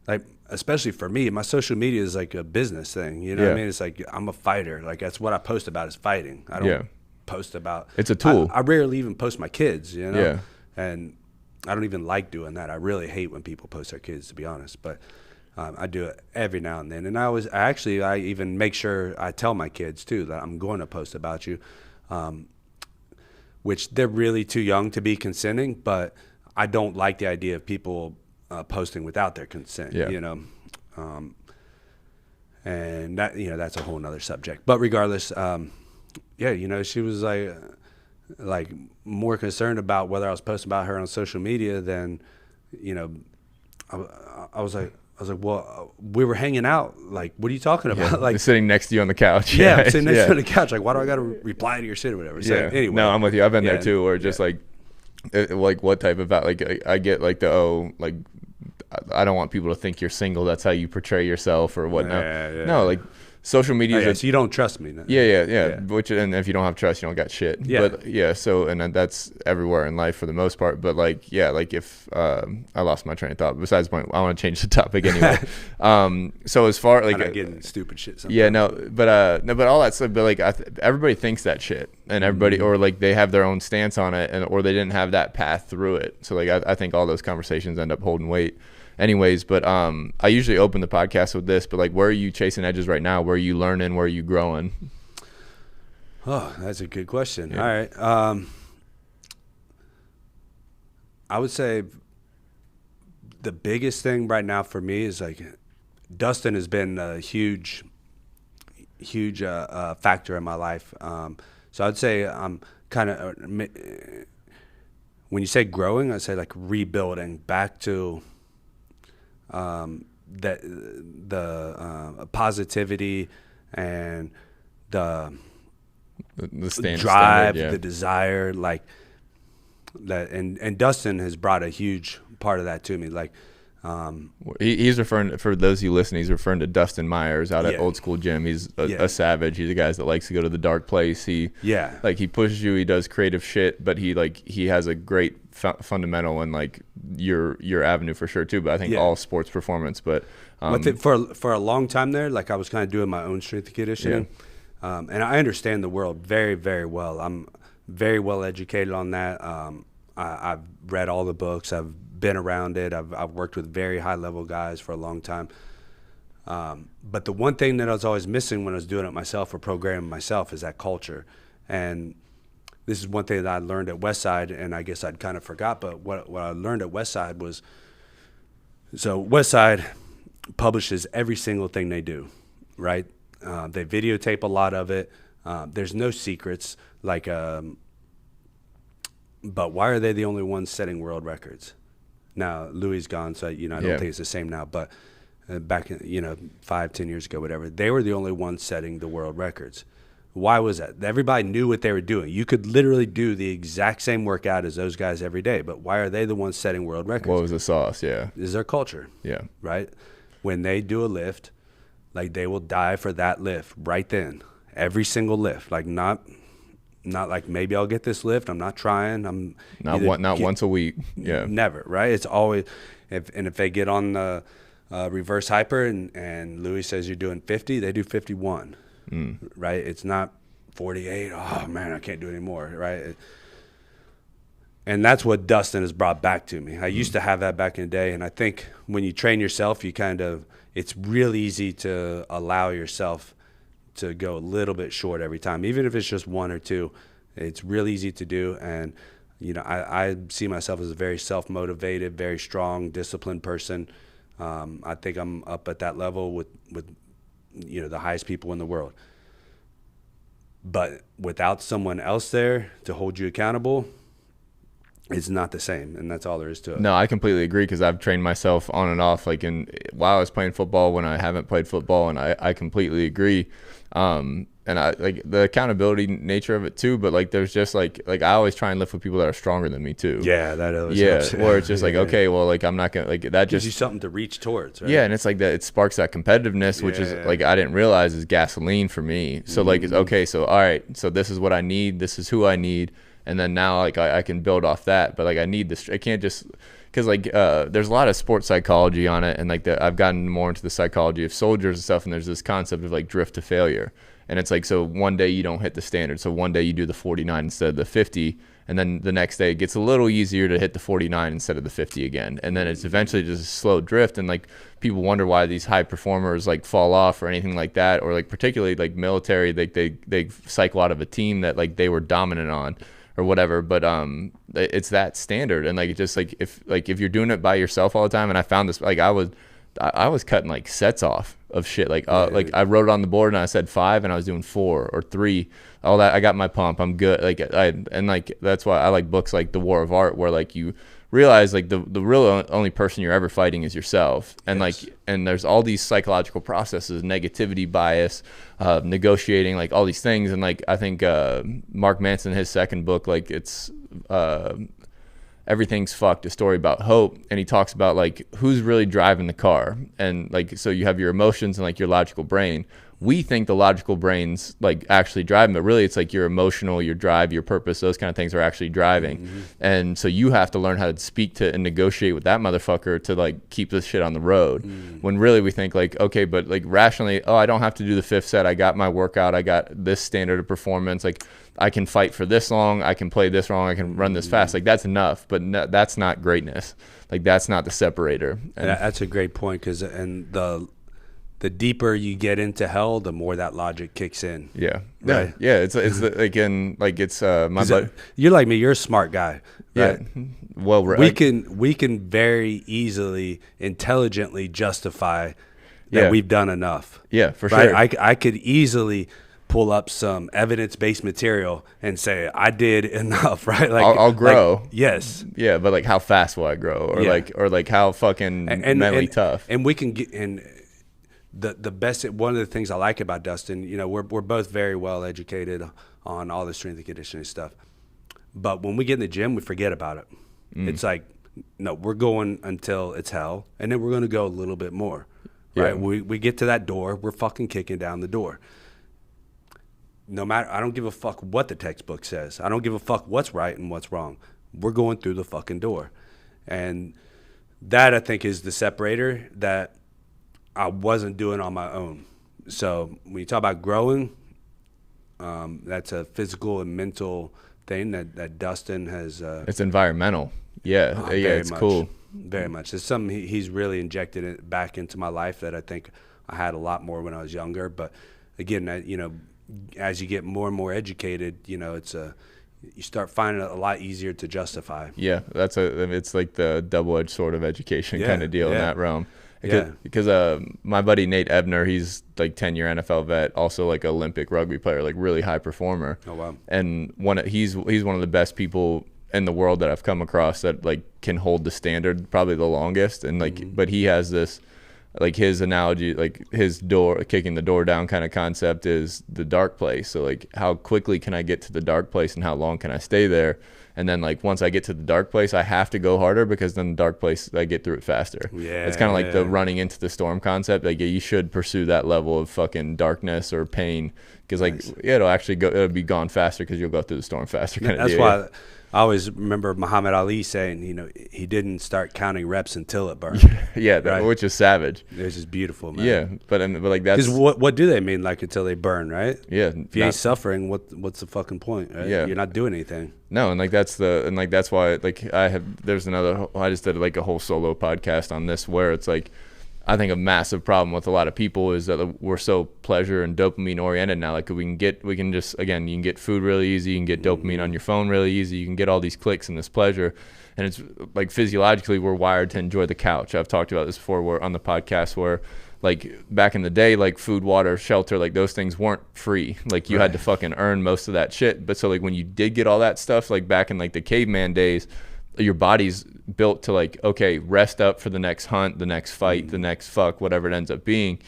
like, especially for me, my social media is like a business thing. You know what I mean? It's like, I'm a fighter. Like, that's what I post about is fighting. I don't post about. It's a tool. I rarely even post my kids, you know? Yeah. And I don't even like doing that. I really hate when people post their kids, to be honest. But I do it every now and then. And I even make sure I tell my kids too that I'm going to post about you, which they're really too young to be consenting, but I don't like the idea of people posting without their consent, you know, and that, you know, that's a whole nother subject. But regardless, you know, she was like more concerned about whether I was posting about her on social media than, you know, I was like, well, we were hanging out. Like, what are you talking about? Yeah, like sitting next to you on the couch. Yeah, sitting next to you on the couch. Like, why do I got to reply to your shit or whatever? So anyway, no, I'm with you. I've been there too. Or just like what type of like I get like I don't want people to think you're single. That's how you portray yourself or whatnot. No, like social media. So you don't trust me. No. Yeah. Which, and if you don't have trust, you don't got shit. Yeah. But so, and that's everywhere in life for the most part. But like, like if I lost my train of thought. Besides the point, I want to change the topic anyway. So as far like I'm not getting stupid shit. Sometimes. Yeah, but all that stuff. But like, everybody thinks that shit, and everybody or like they have their own stance on it, or they didn't have that path through it. So like, I think all those conversations end up holding weight. Anyways, but I usually open the podcast with this, but like, where are you chasing edges right now? Where are you learning? Where are you growing? Oh, that's a good question. Yeah. All right. I would say the biggest thing right now for me is like Dustin has been a huge factor in my life. So I'd say I'm kind of, when you say growing, I'd say like rebuilding back to the positivity and the drive, the desire, like that, and Dustin has brought a huge part of that to me. Like, he's referring, for those of you listening, he's referring to Dustin Myers out at Old School Gym. He's a savage. He's a guy that likes to go to the dark place. He pushes you. He does creative shit, but he has a great fundamental and like your avenue for sure too. But I think all sports performance. But for a long time there, like I was kind of doing my own strength and conditioning, and I understand the world very, very well. I'm very well educated on that. I've read all the books. I've been around it. I've worked with very high level guys for a long time. But the one thing that I was always missing when I was doing it myself or programming myself is that culture. And this is one thing that I learned at Westside, and I guess I'd kind of forgot, but what I learned at Westside was, so Westside, publishes every single thing they do, right? They videotape a lot of it. There's no secrets. But why are they the only ones setting world records? Now, Louis is gone, so, I don't think it's the same now. But back, 5-10 years ago, whatever, they were the only ones setting the world records. Why was that? Everybody knew what they were doing. You could literally do the exact same workout as those guys every day, but why are they the ones setting world records? What was the sauce? Yeah. Is their culture. Yeah. Right? When they do a lift, they will die for that lift right then. Every single lift. Not like maybe I'll get this lift. I'm not trying. I'm not once a week. Yeah. Never, right? It's always if they get on the reverse hyper and Louis says you're doing 50, they do 51. Right? It's not 48. Oh man, I can't do it anymore, right? And that's what Dustin has brought back to me. I used to have that back in the day, and I think when you train yourself, it's real easy to allow yourself to go a little bit short every time, even if it's just 1 or 2. It's real easy to do, and I see myself as a very self-motivated, very strong, disciplined person. I think I'm up at that level with the highest people in the world. But without someone else there to hold you accountable, it's not the same, and that's all there is to it. No, I completely agree, because I've trained myself on and off, while I was playing football, when I haven't played football, and I completely agree. And I like the accountability nature of it too, but there's just I always try and lift with people that are stronger than me too. Yeah, that always helps. Where it's just okay, well, I'm not gonna that gives just you something to reach towards, right? Yeah, and it's that it sparks that competitiveness, which is I didn't realize is gasoline for me. So it's okay, so all right, so this is what I need, this is who I need, and then now I can build off that. But I need this. I can't just because there's a lot of sports psychology on it, and I've gotten more into the psychology of soldiers and stuff, and there's this concept of drift to failure. And it's so one day you don't hit the standard. So one day you do the 49 instead of the 50. And then the next day it gets a little easier to hit the 49 instead of the 50 again. And then it's eventually just a slow drift. And people wonder why these high performers fall off or anything like that. Or particularly military, they cycle out of a team that they were dominant on or whatever. But it's that standard. And if you're doing it by yourself all the time, and I found this, I was cutting sets off of shit. I wrote it on the board and I said 5 and I was doing 4 or 3. All that, I got my pump. I'm good. That's why I like books like The War of Art, where you realize the real only person you're ever fighting is yourself. And and there's all these psychological processes, negativity bias, negotiating, all these things. And I think Mark Manson, his second book, it's Everything's Fucked, a story about hope, and he talks about who's really driving the car. And so you have your emotions and your logical brain. We think the logical brain's actually driving, but really it's your emotional, your drive, your purpose, those kind of things are actually driving. Mm-hmm. And so you have to learn how to speak to and negotiate with that motherfucker to keep this shit on the road. When really we think okay, but rationally, I don't have to do the 5th set, I got my workout, I got this standard of performance, I can fight for this long, I can play this long, I can run this fast. That's enough, but that's not greatness. That's not the separator. And that's a great point, because the deeper you get into hell, the more that logic kicks in. Yeah, right. Yeah. It's my buddy. You're like me. You're a smart guy. Right? Yeah. Well, we can very easily, intelligently justify that we've done enough. Yeah, for right? sure. I could easily pull up some evidence-based material and say I did enough, right? I'll grow. Yes. Yeah, but how fast will I grow, or how fucking mentally tough? And we can get in. The best, one of the things I like about Dustin, we're both very well educated on all the strength and conditioning stuff, but when we get in the gym, we forget about it. It's no, we're going until it's hell, and then we're going to go a little bit more, right? Yeah. We get to that door, we're fucking kicking down the door. No matter, I don't give a fuck what the textbook says. I don't give a fuck what's right and what's wrong. We're going through the fucking door, and that I think is the separator that I wasn't doing on my own. So when you talk about growing, that's a physical and mental thing that Dustin has. It's environmental. Yeah, it's much, cool. Very much. It's something he's really injected it back into my life that I think I had a lot more when I was younger. But again, as you get more and more educated, you start finding it a lot easier to justify. Yeah, it's the double-edged sword of education kind of deal in that realm. Because my buddy Nate Ebner, he's like 10-year NFL vet, also like Olympic rugby player, like really high performer. Oh wow! And he's one of the best people in the world that I've come across that like can hold the standard probably the longest. And like, but he has this, like his analogy, like his kicking the door down kind of concept is the dark place. So like, how quickly can I get to the dark place and how long can I stay there? And then like once I get to the dark place, I have to go harder because then the dark place, I get through it faster. Yeah, it's kind of like the running into the storm concept. Like you should pursue that level of fucking darkness or pain because like it'll be gone faster because you'll go through the storm faster. That's why I always remember Muhammad Ali saying, you know, he didn't start counting reps until it burned. Yeah, right? Which is savage. It's just beautiful, man. Yeah, but like that's what do they mean, like until they burn, right? Yeah, if you ain't suffering, what's the fucking point? Right? Yeah, you're not doing anything. No, and like that's why like I just did like a whole solo podcast on this where it's like I think a massive problem with a lot of people is that we're so pleasure and dopamine oriented now. Like you can get food really easy, you can get dopamine on your phone really easy, you can get all these clicks and this pleasure. And it's like physiologically we're wired to enjoy the couch. I've talked about this before on the podcast where like back in the day, like food, water, shelter, like those things weren't free. Like you had to fucking earn most of that shit. But so like when you did get all that stuff, like back in like the caveman days, your body's built to like, okay, rest up for the next hunt, the next fight, the next fuck, whatever it ends up being.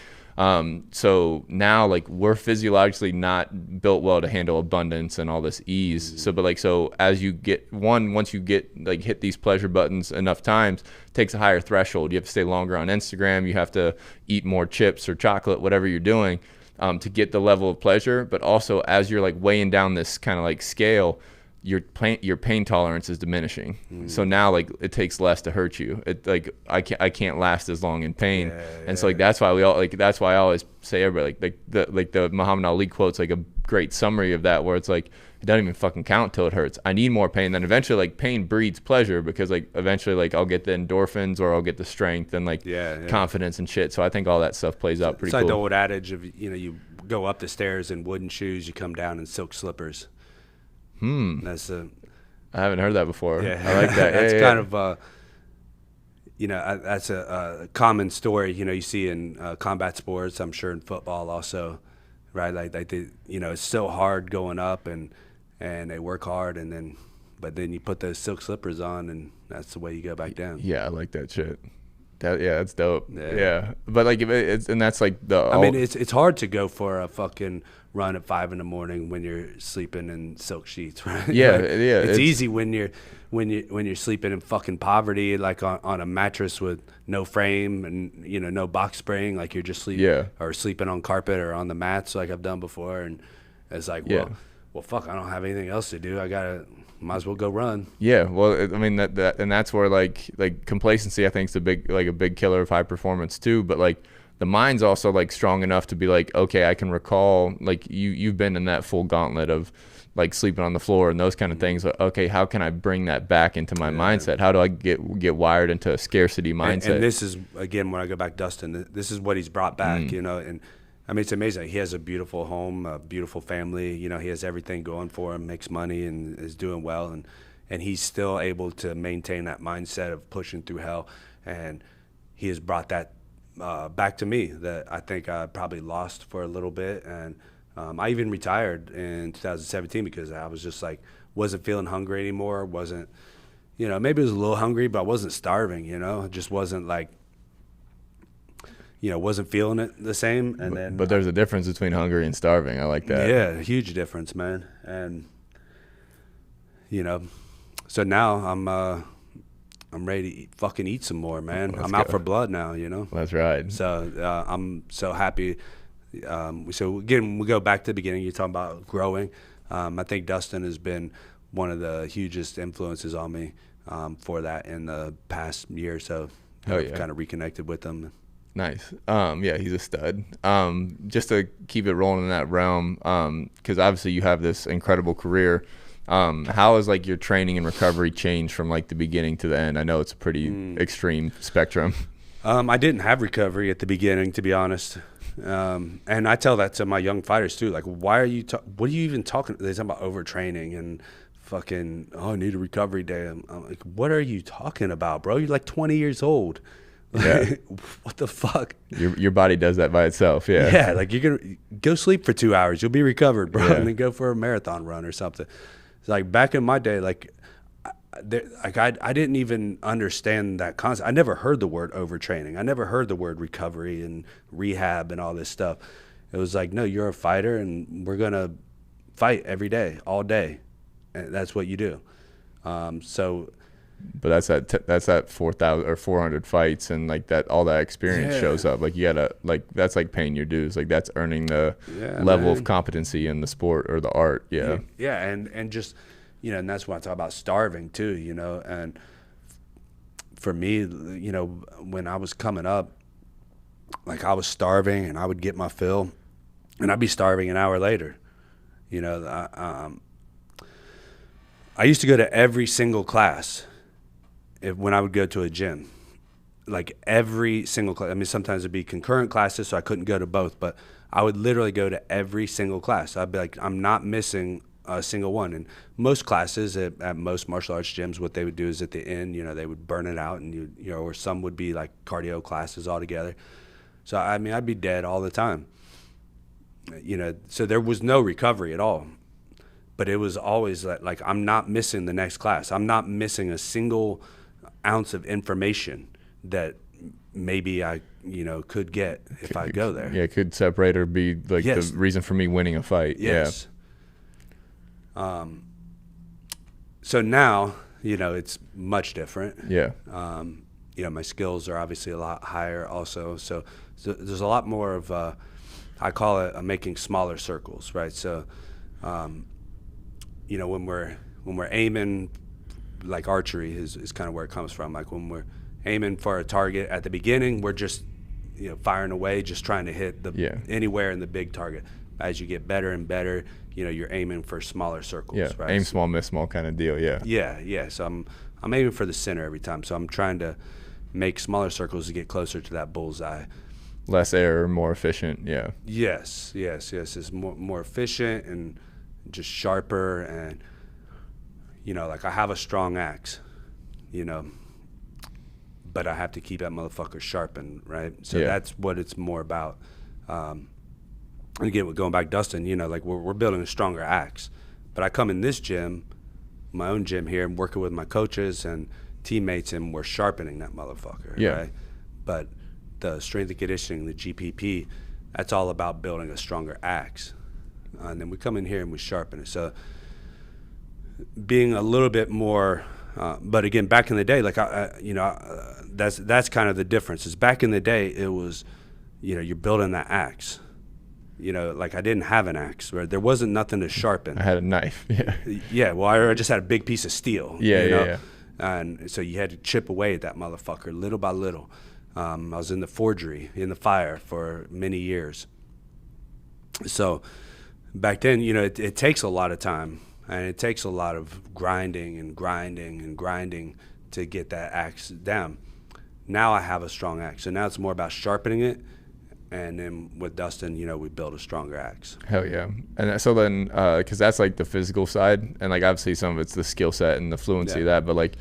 So now like we're physiologically not built well to handle abundance and all this ease. So as you once you get like hit these pleasure buttons enough times, it takes a higher threshold. You have to stay longer on Instagram. You have to eat more chips or chocolate, whatever you're doing, to get the level of pleasure. But also as you're like weighing down this kind of like scale, your pain tolerance is diminishing. So now like it takes less to hurt you. It like I can't last as long in pain. And so like that's why I always say everybody like the Muhammad Ali quote's like a great summary of that, where it's like it doesn't even fucking count till it hurts. I need more pain. Then eventually like pain breeds pleasure because like eventually like I'll get the endorphins or I'll get the strength and like confidence and shit. So I think all that stuff plays out pretty cool. It's like the old adage of, you know, you go up the stairs in wooden shoes, you come down in silk slippers. I haven't heard that before. Yeah. I like that. That's kind of, you know, that's a common story, you know, you see in combat sports, I'm sure in football also, right? Like they, you know, it's so hard going up and they work hard but then you put those silk slippers on and that's the way you go back down. Yeah, I like that shit. That's dope. Yeah. But like that's like it's hard to go for a fucking run at 5 a.m. when you're sleeping in silk sheets, right? Yeah, like, yeah. It's easy when you're sleeping in fucking poverty, like on a mattress with no frame and, you know, no box spring, like you're just sleeping on carpet or on the mats like I've done before, and it's like, well fuck, I don't have anything else to do. Might as well go run. Yeah, well, I mean that and that's where like complacency I think is a big killer of high performance too. But like the mind's also like strong enough to be like, okay, I can recall like you've been in that full gauntlet of like sleeping on the floor and those kind of things. Okay, how can I bring that back into my mindset? How do I get wired into a scarcity mindset? And this is again when I go back, Dustin. This is what he's brought back, you know. And I mean, it's amazing. He has a beautiful home, a beautiful family. You know, he has everything going for him, makes money, and is doing well. And he's still able to maintain that mindset of pushing through hell. And he has brought that back to me that I think I probably lost for a little bit. And I even retired in 2017 because I was just like, wasn't feeling hungry anymore. Wasn't, you know, maybe I was a little hungry, but I wasn't starving, you know. It just wasn't like, you know, wasn't feeling it the same. And but there's a difference between hungry and starving. I like that. Yeah, huge difference, man. And you know, so now I'm ready to eat some more, man. I'm out for blood now, you know. That's right. So I'm so happy. So again, we go back to the beginning. You're talking about growing. I think Dustin has been one of the hugest influences on me for that in the past year or so. I've kind of reconnected with him. Nice. Yeah, he's a stud. Just to keep it rolling in that realm, because obviously you have this incredible career. How has like your training and recovery changed from like the beginning to the end? I know it's a pretty extreme spectrum. I didn't have recovery at the beginning, to be honest. And I tell that to my young fighters too. Like, why are you? What are you even talking? They talk about overtraining and fucking. Oh, I need a recovery day. I'm like, what are you talking about, bro? You're like 20 years old. Yeah. What the fuck? Your body does that by itself. Yeah. Yeah, like you're gonna go sleep for 2 hours, you'll be recovered, bro, Yeah. and then go for a marathon run or something. It's like back in my day, like I didn't even understand that concept. I never heard the word overtraining. I never heard the word recovery and rehab and all this stuff. It was like, no, you're a fighter, and we're gonna fight every day, all day, and that's what you do. So. But that's that 4,000 or 400 fights, and like that, all that experience shows up. Like you gotta, like, that's like paying your dues. Like that's earning the level of competency in the sport or the art. Yeah. Yeah. And just, and that's when I talk about starving too, and for me, when I was coming up, like I was starving and I would get my fill and I'd be starving an hour later. I used to go to every single class when I would go to a gym, like every single class. I mean, sometimes it'd be concurrent classes, so I couldn't go to both, but I would literally go to every single class. I'd be like, I'm not missing a single one. And most classes at most martial arts gyms, what they would do is at the end, they would burn it out, and or some would be like cardio classes altogether. So I mean, I'd be dead all the time. So there was no recovery at all. But it was always like I'm not missing the next class. I'm not missing a single ounce of information that maybe I could get if I go there. Yeah, could separate or be like the reason for me winning a fight. Yes. Yeah. So now it's much different. Yeah. My skills are obviously a lot higher also. So there's a lot more of I call it making smaller circles, right? So when we're aiming, like archery is kind of where it comes from. Like when we're aiming for a target at the beginning, we're just firing away, just trying to hit anywhere in the big target. As you get better and better, you're aiming for smaller circles. Yeah, right? Aim small, miss small kind of deal. Yeah. Yeah. So I'm aiming for the center every time. So I'm trying to make smaller circles to get closer to that bullseye. Less error, more efficient. Yeah. Yes. It's more efficient and just sharper, and like I have a strong axe, but I have to keep that motherfucker sharpened, right? So that's what it's more about. And again, going back, Dustin, like we're building a stronger axe, but I come in this gym, my own gym here, and working with my coaches and teammates, and we're sharpening that motherfucker, right? But the strength and conditioning, the GPP, that's all about building a stronger axe. And then we come in here and we sharpen it. So being a little bit more, but again, back in the day, like that's kind of the difference. Is back in the day, it was, you're building that axe. Like I didn't have an axe, right? There wasn't nothing to sharpen. I had a knife. Yeah. Yeah. Well, I just had a big piece of steel. Yeah. And so you had to chip away at that motherfucker little by little. I was in the forgery, in the fire for many years. So back then, it takes a lot of time, and it takes a lot of grinding to get that axe down. Now I have a strong axe, so now it's more about sharpening it, and then with Dustin, we build a stronger axe. Hell yeah. And so then, because that's like the physical side, and like obviously some of it's the skill set and the fluency of that, but like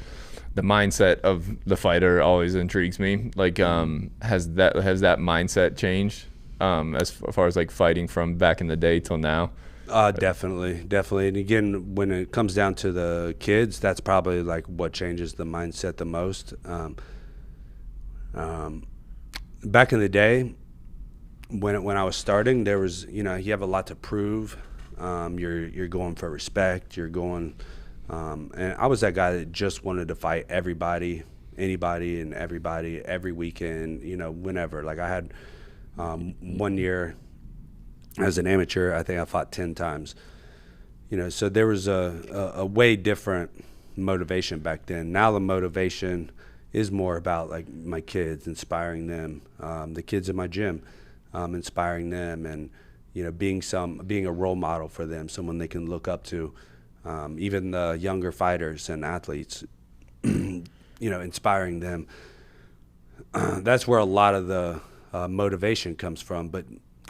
the mindset of the fighter always intrigues me. Like, has that mindset changed as far as like fighting from back in the day till now? Definitely. And again, when it comes down to the kids, that's probably like what changes the mindset the most. Back in the day, when I was starting, there was, you have a lot to prove. You're going for respect. You're going, and I was that guy that just wanted to fight everybody, anybody, and everybody every weekend. Whenever. Like I had 1 year as an amateur, I think I fought 10 times. So there was a way different motivation back then. Now the motivation is more about like my kids, inspiring them, the kids in my gym, inspiring them, and being a role model for them, someone they can look up to, even the younger fighters and athletes, inspiring them. That's where a lot of the motivation comes from. But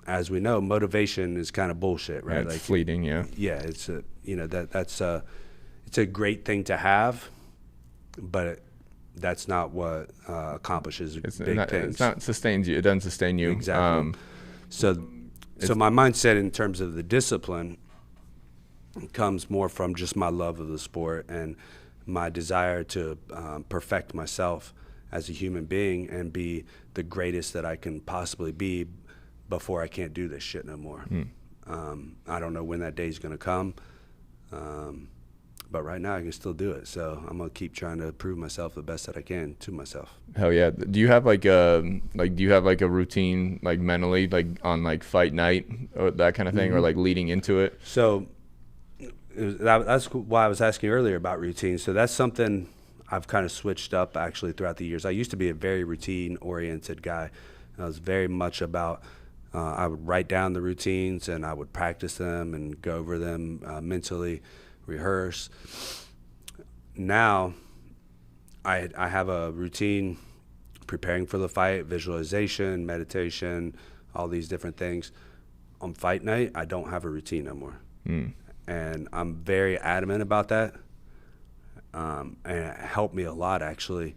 as we know, motivation is kind of bullshit, right? It's like fleeting, yeah. Yeah, it's it's a great thing to have, but that's not what accomplishes big things. It's not sustains you. It doesn't sustain you. Exactly. So my mindset in terms of the discipline comes more from just my love of the sport and my desire to perfect myself as a human being and be the greatest that I can possibly be before I can't do this shit no more. I don't know when that day's going to come, but right now I can still do it. So I'm going to keep trying to prove myself the best that I can to myself. Hell yeah. Do you have like a routine like mentally like on like fight night or that kind of thing or like leading into it? So that's why I was asking earlier about routine. So that's something I've kind of switched up actually throughout the years. I used to be a very routine-oriented guy. I was very much about I would write down the routines and I would practice them and go over them mentally, rehearse. Now I have a routine preparing for the fight, visualization, meditation, all these different things. On fight night, I don't have a routine no more. And I'm very adamant about that. And it helped me a lot, actually,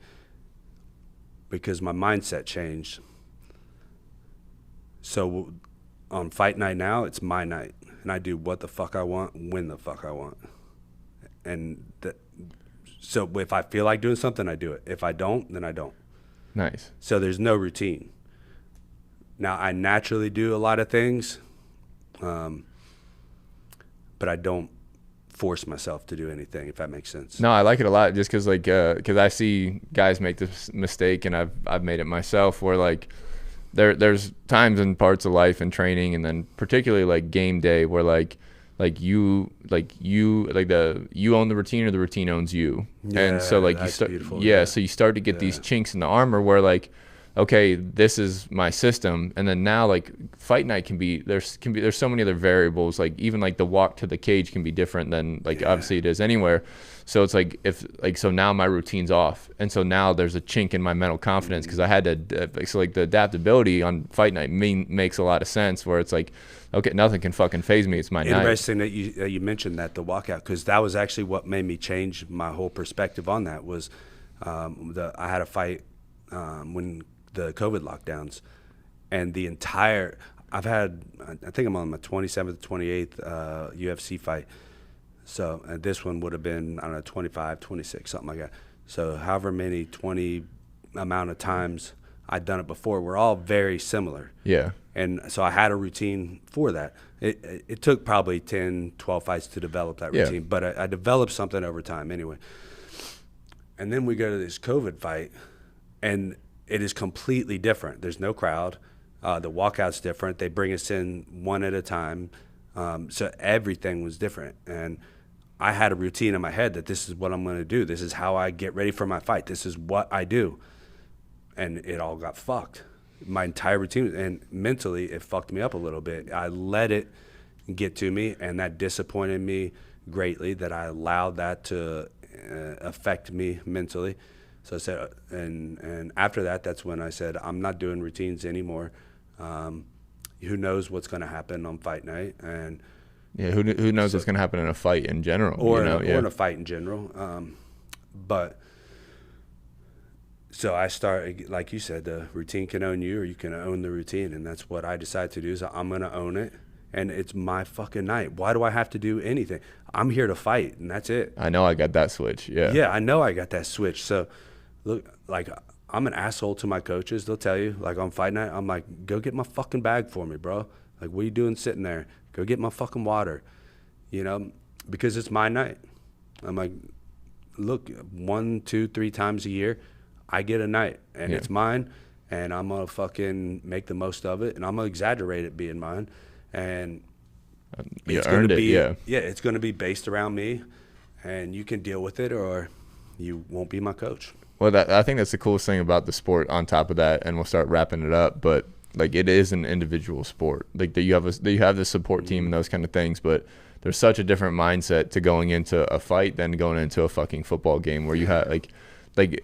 because my mindset changed. So on fight night now, it's my night. And I do what the fuck I want, when the fuck I want. And so if I feel like doing something, I do it. If I don't, then I don't. Nice. So there's no routine. Now, I naturally do a lot of things, but I don't force myself to do anything, if that makes sense. No, I like it a lot just because I see guys make this mistake, and I've made it myself, where like there's times in parts of life and training, and then particularly like game day, where you own the routine or the routine owns you. Yeah, and so like that's beautiful. so you start to get these chinks in the armor where like, okay, this is my system, and then now like fight night there's so many other variables, like even like the walk to the cage can be different than like obviously it is anywhere. So it's like so now my routine's off, and so now there's a chink in my mental confidence because I had to so like the adaptability on fight night makes a lot of sense, where it's like, okay, nothing can fucking phase me, it's my night. Interesting that you mentioned that, the walkout, because that was actually what made me change my whole perspective on that. Was I had a fight when the COVID lockdowns, and I think I'm on my 27th, 28th UFC fight. So this one would have been, I don't know, 25, 26, something like that. So however many 20 amount of times I'd done it before, we're all very similar. Yeah. And so I had a routine for that. It took probably 10, 12 fights to develop that routine, but I developed something over time anyway. And then we go to this COVID fight, and it is completely different. There's no crowd. The walkout's different. They bring us in one at a time. So everything was different. And I had a routine in my head that this is what I'm going to do. This is how I get ready for my fight. This is what I do. And it all got fucked. My entire routine, and mentally it fucked me up a little bit. I let it get to me, and that disappointed me greatly, that I allowed that to affect me mentally. So I said, and after that, that's when I said, I'm not doing routines anymore. Who knows what's going to happen on fight night? And who knows what's going to happen in a fight in general, or in a fight in general. But so I started, like you said, the routine can own you, or you can own the routine, and that's what I decided to do. Is I'm going to own it, and it's my fucking night. Why do I have to do anything? I'm here to fight, and that's it. I know I got that switch. Yeah, I know I got that switch. So look, like, I'm an asshole to my coaches. They'll tell you, like, on fight night, I'm like, go get my fucking bag for me, bro. Like, what are you doing sitting there? Go get my fucking water, because it's my night. I'm like, look, 1, 2, 3 times a year, I get a night, and it's mine, and I'm going to fucking make the most of it, and I'm going to exaggerate it being mine. And it's going to be, it's going to be based around me, and you can deal with it, or you won't be my coach. Well, I think that's the coolest thing about the sport on top of that, and we'll start wrapping it up, but like it is an individual sport. Like that you have the support team and those kind of things, but there's such a different mindset to going into a fight than going into a fucking football game, where you have like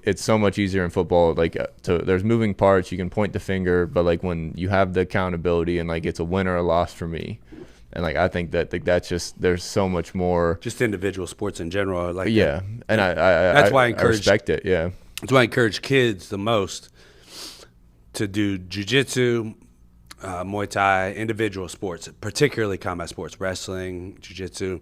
it's so much easier in football. Like there's moving parts, you can point the finger, but like when you have the accountability and like it's a win or a loss for me. And like I think that that's just, there's so much more. Just individual sports in general, like and I that's why I encourage. respect it. Yeah. That's why I encourage kids the most to do jiu-jitsu, Muay Thai, individual sports, particularly combat sports, wrestling, jiu-jitsu,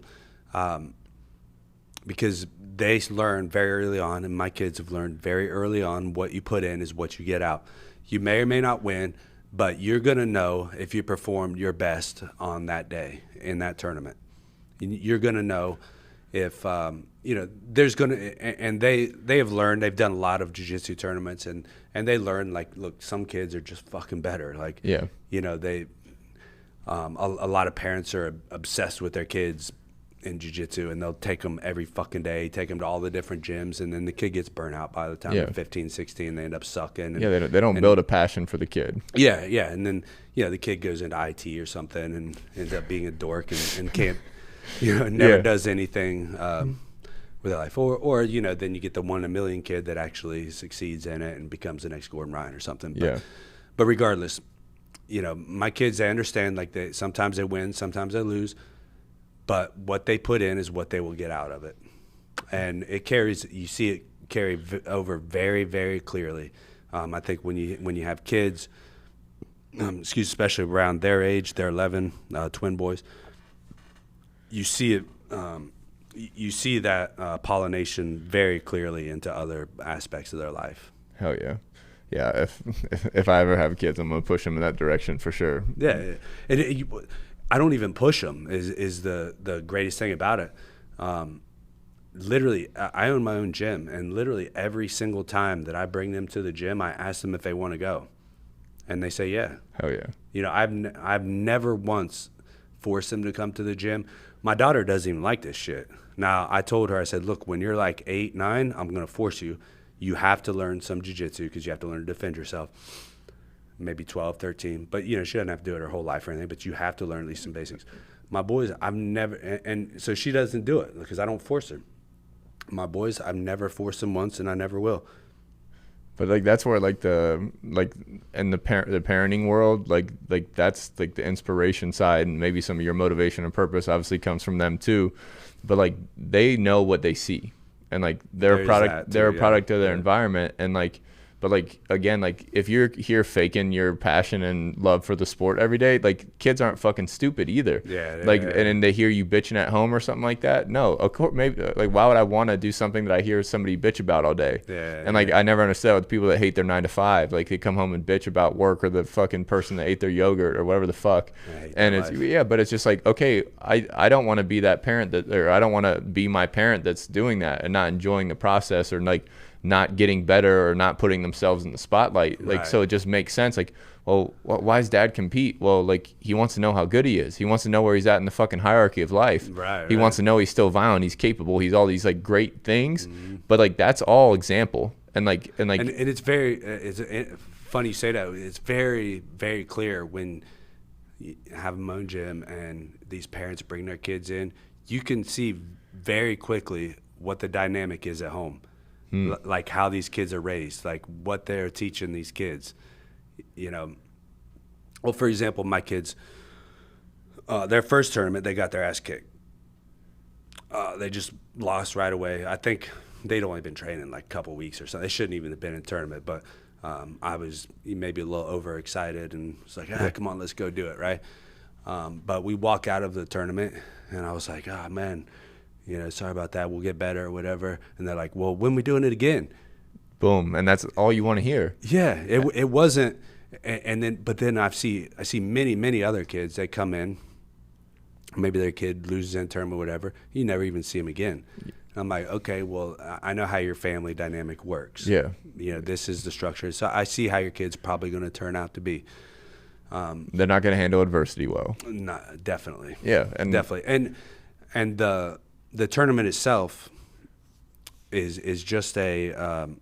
because they learn very early on, and my kids have learned very early on, what you put in is what you get out. You may or may not win, but you're going to know if you performed your best on that day in that tournament. You're going to know if, there's going to, and they have learned, they've done a lot of jiu-jitsu tournaments, and they learn, like, look, some kids are just fucking better. Like, yeah, they, a lot of parents are obsessed with their kids in jiu-jitsu, and they'll take them every fucking day, take them to all the different gyms, and then the kid gets burnt out by the time they're 15, 16, they end up sucking. And, they don't build a passion for the kid. Yeah, and then, the kid goes into IT or something and ends up being a dork and can't, never does anything with their life. Or then you get the 1 in a million kid that actually succeeds in it and becomes the next Gordon Ryan or something. But regardless, my kids, they understand, like, sometimes they win, sometimes they lose, but what they put in is what they will get out of it. And it carries, you see it carry over very, very clearly. I think when you have kids, especially around their age, they're 11, twin boys, you see it, you see that pollination very clearly into other aspects of their life. Hell yeah. Yeah, if I ever have kids, I'm going to push them in that direction for sure. Yeah, I don't even push them is the greatest thing about it. Literally, I own my own gym, and literally every single time that I bring them to the gym, I ask them if they want to go, and they say yeah. Hell yeah. I've never once forced them to come to the gym. My daughter doesn't even like this shit. Now, I told her, I said, look, when you're like 8, 9, I'm going to force you. You have to learn some jiu-jitsu because you have to learn to defend yourself. Maybe 12, 13. But, she doesn't have to do it her whole life or anything, but you have to learn at least some basics. My boys, I've never, and so she doesn't do it because I don't force her. My boys, I've never forced them once, and I never will. But, like, that's where, like, in the parenting world, like that's, like, the inspiration side, and maybe some of your motivation and purpose obviously comes from them too. But, like, they know what they see, and, like, they're a product of their environment, and, like, but, like, again, like, if you're here faking your passion and love for the sport every day, like, kids aren't fucking stupid either. And then they hear you bitching at home or something like that. No, of course, maybe, like, why would I want to do something that I hear somebody bitch about all day? I never understood with people that hate their 9 to 5. Like, they come home and bitch about work or the fucking person that ate their yogurt or whatever the fuck. And it's but it's just like, okay, I don't want to be that parent or I don't want to be my parent that's doing that and not enjoying the process, or, like, not getting better or not putting themselves in the spotlight. Like, so it just makes sense. Like, well, why does dad compete? Well, like, he wants to know how good he is. He wants to know where he's at in the fucking hierarchy of life. He wants to know he's still violent, he's capable, he's all these, like, great things. But, like, that's all example. And it's very, it's funny you say that. It's very, very clear when you have my own gym and these parents bring their kids in, you can see very quickly what the dynamic is at home. Like how these kids are raised, like what they're teaching these kids, Well, for example, my kids, their first tournament, they got their ass kicked. They just lost right away. I think they'd only been training like a couple weeks or something. They shouldn't even have been in the tournament, but I was maybe a little overexcited and was like, come on, let's go do it, right? But we walk out of the tournament, and I was like, man, sorry about that. We'll get better or whatever. And they're like, well, when we doing it again? Boom. And that's all you want to hear. Yeah. It wasn't. But then I see many, many other kids that come in. Maybe their kid loses in term or whatever. You never even see them again. I'm like, okay, well, I know how your family dynamic works. Yeah. This is the structure. So I see how your kid's probably going to turn out to be. They're not going to handle adversity well. No, definitely. Yeah. Definitely. And the tournament itself is just a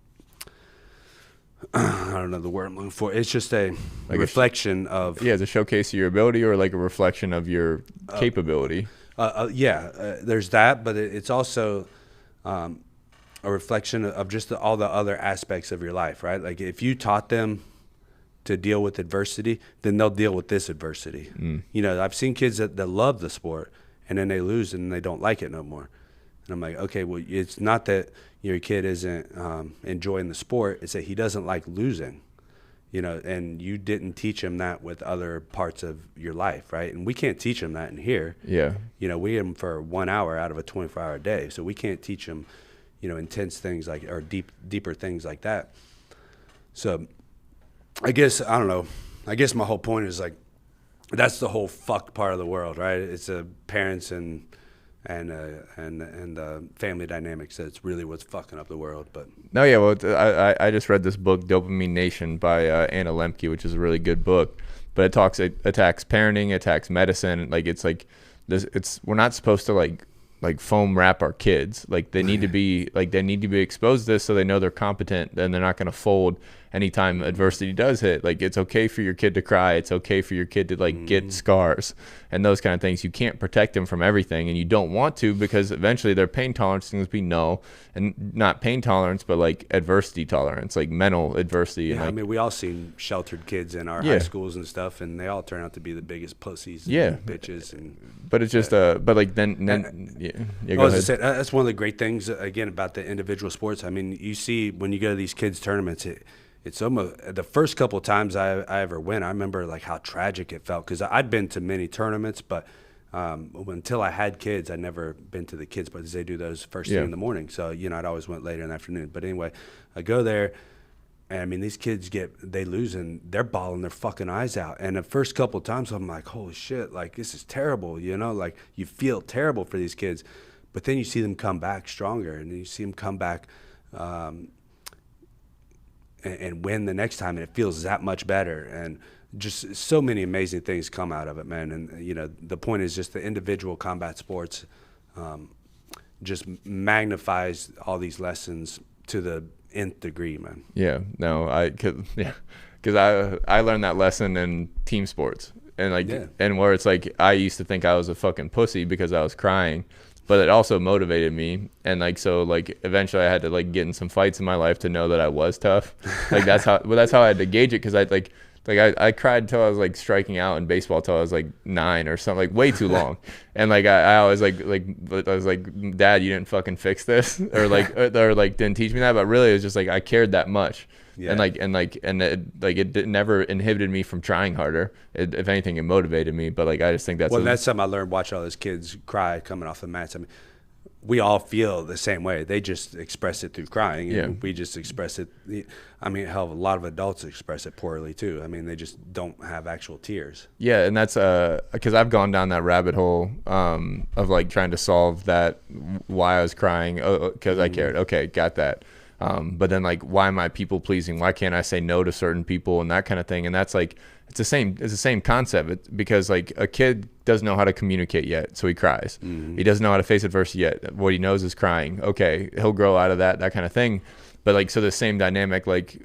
I don't know the word I'm looking for. It's just a reflection of it's a showcase of your ability, or like a reflection of your capability. There's that, but it's also a reflection of just all the other aspects of your life, right? Like if you taught them to deal with adversity, then they'll deal with this adversity. I've seen kids that love the sport, and then they lose and they don't like it no more. And I'm like, okay, well, it's not that your kid isn't enjoying the sport. It's that he doesn't like losing, you know, and you didn't teach him that with other parts of your life, right? And we can't teach him that in here. Yeah. You know, we have him for 1 hour out of a 24-hour day. So we can't teach him, you know, intense things like, or deeper things like that. So I guess, I don't know. I guess my whole point is like, that's the whole fucked part of the world, right? It's parents and family dynamics. That's really what's fucking up the world. But no, yeah. Well, I just read this book, Dopamine Nation, by Anna Lemke, which is a really good book. But it attacks parenting, attacks medicine. Like it's like this. We're not supposed to like foam wrap our kids. Like they need to be exposed to this so they know they're competent and they're not going to fold anytime adversity does hit. Like it's okay for your kid to cry. It's okay for your kid to like get scars and those kind of things. You can't protect them from everything, and you don't want to, because eventually their pain tolerance is going to be no, and not pain tolerance, but like adversity tolerance, like mental adversity. Yeah, and like, I mean, we all seen sheltered kids in our high schools and stuff, and they all turn out to be the biggest pussies and bitches. But it's just but like then go ahead. That's one of the great things again about the individual sports. I mean, you see when you go to these kids tournaments, it's almost the first couple of times I ever went, I remember like how tragic it felt, because I'd been to many tournaments, but until I had kids, I'd never been to the kids, but they do those first thing in the morning. So, you know, I'd always went later in the afternoon. But anyway, I go there, and I mean, these kids they lose, and they're bawling their fucking eyes out. And the first couple of times I'm like, holy shit, like this is terrible, you know, like you feel terrible for these kids. But then you see them come back stronger, and you see them come back and win the next time, and it feels that much better. And just so many amazing things come out of it, man. And, you know, the point is just the individual combat sports just magnifies all these lessons to the nth degree, man. Yeah, no, because I learned that lesson in team sports. And like, and where it's like, I used to think I was a fucking pussy because I was crying, but it also motivated me. And like, so like eventually I had to like get in some fights in my life to know that I was tough. Like that's how I had to gauge it. Cause I cried until I was like striking out in baseball till I was like 9 or something, like way too long. And like, I always I was like, Dad, you didn't fucking fix this or didn't teach me that. But really it was just like, I cared that much. Yeah. And it never inhibited me from trying harder. If anything, it motivated me. But like, I just think that's something I learned watching all those kids cry coming off the mats. I mean, we all feel the same way. They just express it through crying. And we just express it. I mean, hell, a lot of adults express it poorly too. I mean, they just don't have actual tears. Yeah, and that's because I've gone down that rabbit hole of like trying to solve that, why I was crying, because I cared. Okay, got that. But then like, why am I people pleasing? Why can't I say no to certain people and that kind of thing? And that's like, it's the same concept. Because like a kid doesn't know how to communicate yet, so he cries. He doesn't know how to face adversity yet. What he knows is crying. Okay, he'll grow out of that kind of thing. But like, so the same dynamic, like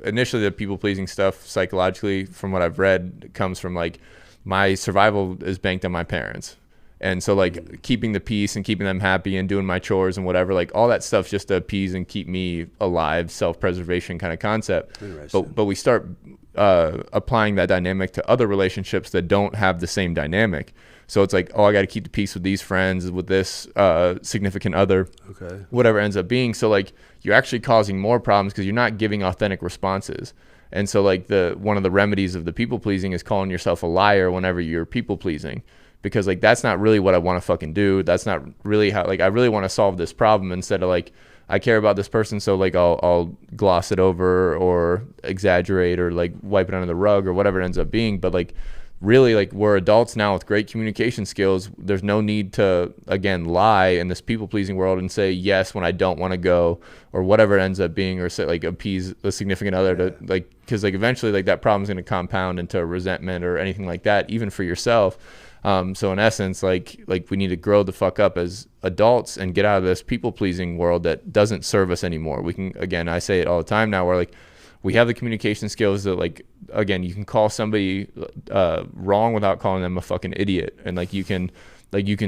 initially the people pleasing stuff psychologically, from what I've read, comes from like my survival is banked on my parents. And so like keeping the peace and keeping them happy and doing my chores and whatever, like all that stuff's just to appease and keep me alive, self-preservation kind of concept. But we start applying that dynamic to other relationships that don't have the same dynamic. So it's like, oh, I got to keep the peace with these friends, with this significant other, whatever it ends up being. So like you're actually causing more problems because you're not giving authentic responses. And so like one of the remedies of the people pleasing is calling yourself a liar whenever you're people pleasing. Because like, that's not really what I want to fucking do. That's not really how, like, I really want to solve this problem instead of like, I care about this person. So like, I'll gloss it over or exaggerate or like wipe it under the rug or whatever it ends up being. But like, really, like, we're adults now with great communication skills. There's no need to, again, lie in this people pleasing world and say yes when I don't want to go or whatever it ends up being, or say like appease a significant other to like, cause like eventually like that problem's going to compound into resentment or anything like that, even for yourself. So in essence, like we need to grow the fuck up as adults and get out of this people pleasing world that doesn't serve us anymore. We can, again, I say it all the time now, where like we have the communication skills that like, again, you can call somebody wrong without calling them a fucking idiot. And like you can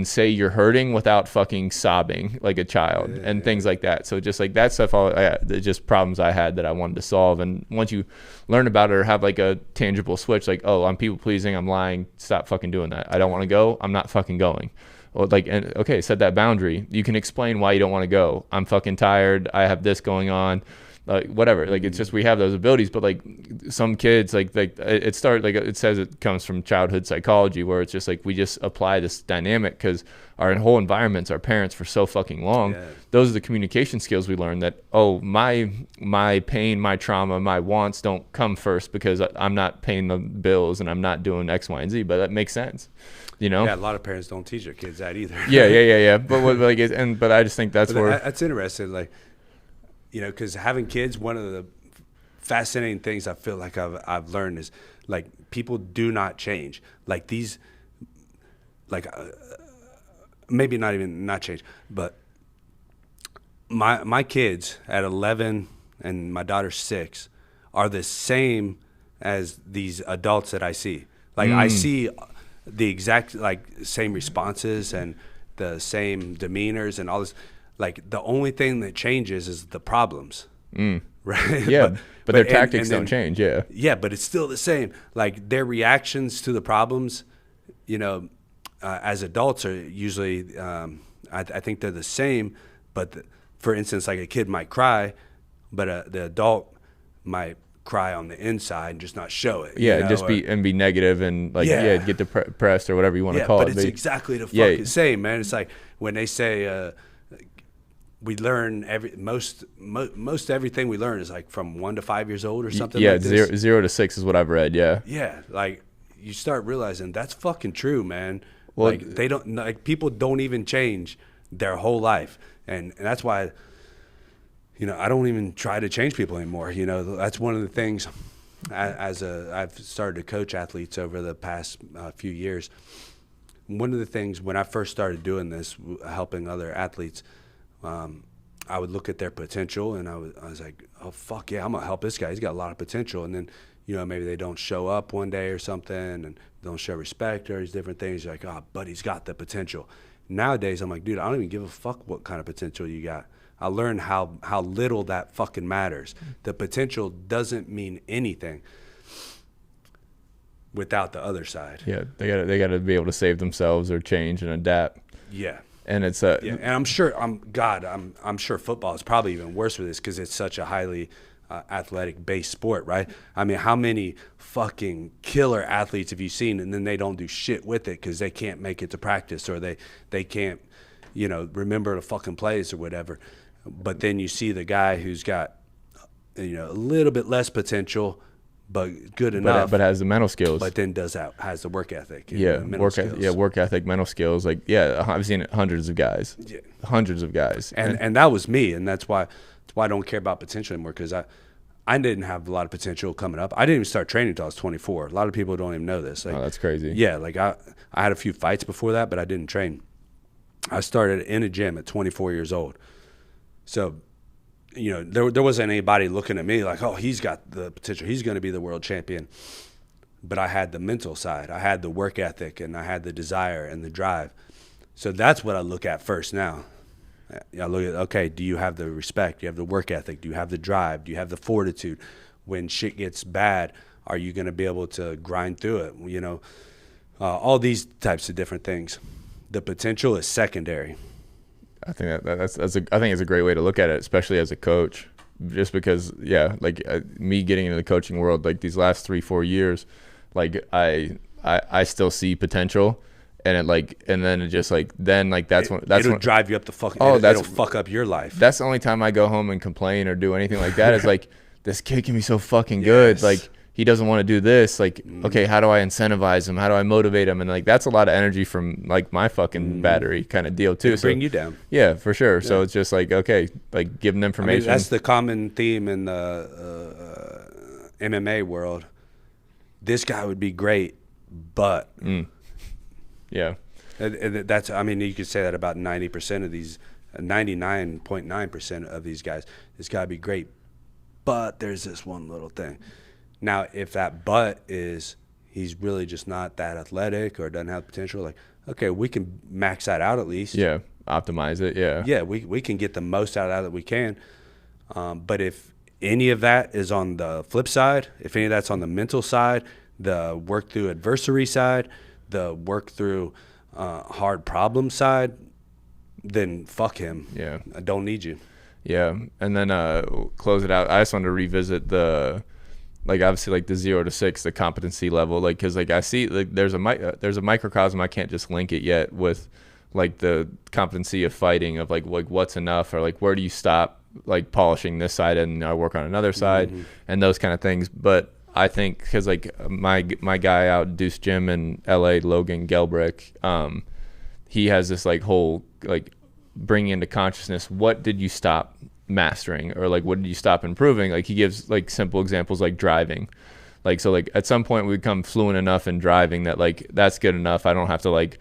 say you're hurting without fucking sobbing like a child and things like that. So just like that stuff, just problems I had that I wanted to solve. And once you learn about it or have like a tangible switch, like, oh, I'm people pleasing, I'm lying, stop fucking doing that. I don't want to go, I'm not fucking going. Well, like, and okay, set that boundary. You can explain why you don't want to go. I'm fucking tired. I have this going on. Whatever. Like, it's just, we have those abilities, but like some kids, like it started, like it says it comes from childhood psychology, where it's just like we just apply this dynamic because our whole environment's our parents for so fucking long. Yeah. Those are the communication skills we learn, that, oh, my pain, my trauma, my wants don't come first because I'm not paying the bills and I'm not doing X, Y, and Z. But that makes sense. You know? Yeah, a lot of parents don't teach their kids that either. Yeah. But but I just think that's where that's interesting. Like, you know, because having kids, one of the fascinating things I feel like I've learned is, like, people do not change. Like these, like maybe not even not change, but my kids at 11 and my daughter's 6 are the same as these adults that I see. Like I see the exact, like, same responses and the same demeanors and all this. Like, the only thing that changes is the problems, right? Yeah, but their tactics don't change. Yeah, but it's still the same. Like, their reactions to the problems, you know, as adults are usually, I think they're the same. But for instance, like, a kid might cry, but the adult might cry on the inside and just not show it. Yeah, you know? Just be negative and like get depressed or whatever you want to call it. But it's exactly the fucking same, man. It's like when they say we learn most everything we learn is like from 1 to 5 years old or something. Yeah, like this. 0 to 6 is what I've read. Yeah. Yeah, like you start realizing that's fucking true, man. Well, like they don't, like, people don't even change their whole life, and that's why, you know, I don't even try to change people anymore. You know, that's one of the things. I've started to coach athletes over the past few years. One of the things when I first started doing this, helping other athletes, I would look at their potential and I was like, oh fuck yeah, I'm gonna help this guy. He's got a lot of potential. And then, you know, maybe they don't show up one day or something and don't show respect or these different things. You're like, oh, but he's got the potential. Nowadays, I'm like, dude, I don't even give a fuck what kind of potential you got. I learned how little that fucking matters. The potential doesn't mean anything without the other side. Yeah, they gotta be able to save themselves or change and adapt. Yeah. And it's and I'm sure I'm sure football is probably even worse with this because it's such a highly athletic based sport, right? I mean, how many fucking killer athletes have you seen and then they don't do shit with it because they can't make it to practice or they can't, you know, remember the fucking plays or whatever. But then you see the guy who's got, you know, a little bit less potential, but good enough. But has the mental skills. But then has the work ethic. Work ethic, mental skills. Like, I've seen hundreds of guys. Yeah. Hundreds of guys. And that was me, and that's why I don't care about potential anymore, because I didn't have a lot of potential coming up. I didn't even start training until I was 24. A lot of people don't even know this. Like, oh, that's crazy. Yeah, like I had a few fights before that, but I didn't train. I started in a gym at 24 years old. So, you know, there wasn't anybody looking at me like, oh, he's got the potential. He's going to be the world champion. But I had the mental side. I had the work ethic, and I had the desire and the drive. So that's what I look at first now. I look at, okay, do you have the respect? Do you have the work ethic? Do you have the drive? Do you have the fortitude? When shit gets bad, are you going to be able to grind through it? You know, all these types of different things. The potential is secondary. I think that's I think it's a great way to look at it, especially as a coach. Just because, me getting into the coaching world, like these last 3-4 years, like I still see potential, and it'll drive you up the fucking. Oh, it'll fuck up your life. That's the only time I go home and complain or do anything like that. Is like, this kid can be so fucking good. Like, he doesn't want to do this. Like, okay, how do I incentivize him? How do I motivate him? And like, that's a lot of energy from like my fucking battery kind of deal too. It'll bring you down. Yeah, for sure. Yeah. So it's just like, okay, like give them information. I mean, that's the common theme in the MMA world. This guy would be great, but yeah, and that's. I mean, you could say that about 90% of these, 99.9% of these guys. This guy would be great, but there's this one little thing. Now, if that but is he's really just not that athletic or doesn't have potential, like, okay, we can max that out at least. Yeah, optimize it, yeah. Yeah, we can get the most out of that we can. But if any of that is on the flip side, if any of that's on the mental side, the work through adversary side, the work through hard problem side, then fuck him. Yeah. I don't need you. Yeah. And then close it out. I just wanted to revisit the, like, obviously, like, the 0 to 6, the competency level. Like, because, like, I see, like, there's a microcosm. I can't just link it yet with, like, the competency of fighting of, like what's enough, or, like, where do you stop, like, polishing this side and work on another side, and those kind of things. But I think because, like, my guy out Deuce Gym in LA, Logan Gelbrick, he has this, like, whole, like, bringing into consciousness, what did you stop mastering, or, like, what did you stop improving? Like, he gives, like, simple examples, like driving. Like, so, like, at some point we become fluent enough in driving that, like, that's good enough. I don't have to, like,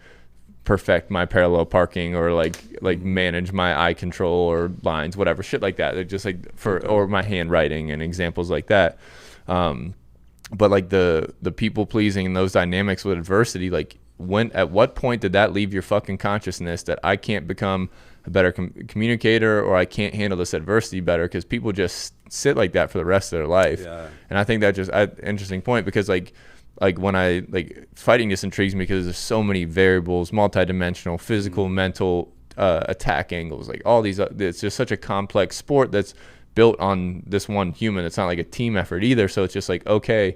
perfect my parallel parking, or like manage my eye control or lines, whatever shit like that. They're just like or my handwriting and examples like that. But like the people pleasing and those dynamics with adversity, like, at what point did that leave your fucking consciousness that I can't become a better communicator, or I can't handle this adversity better? Because people just sit like that for the rest of their life. Yeah. And I think that just interesting point, because like when I, like, fighting just intrigues me because there's so many variables, multidimensional, physical, mental, attack angles, like all these, it's just such a complex sport that's built on this one human. It's not like a team effort either. So it's just like, okay,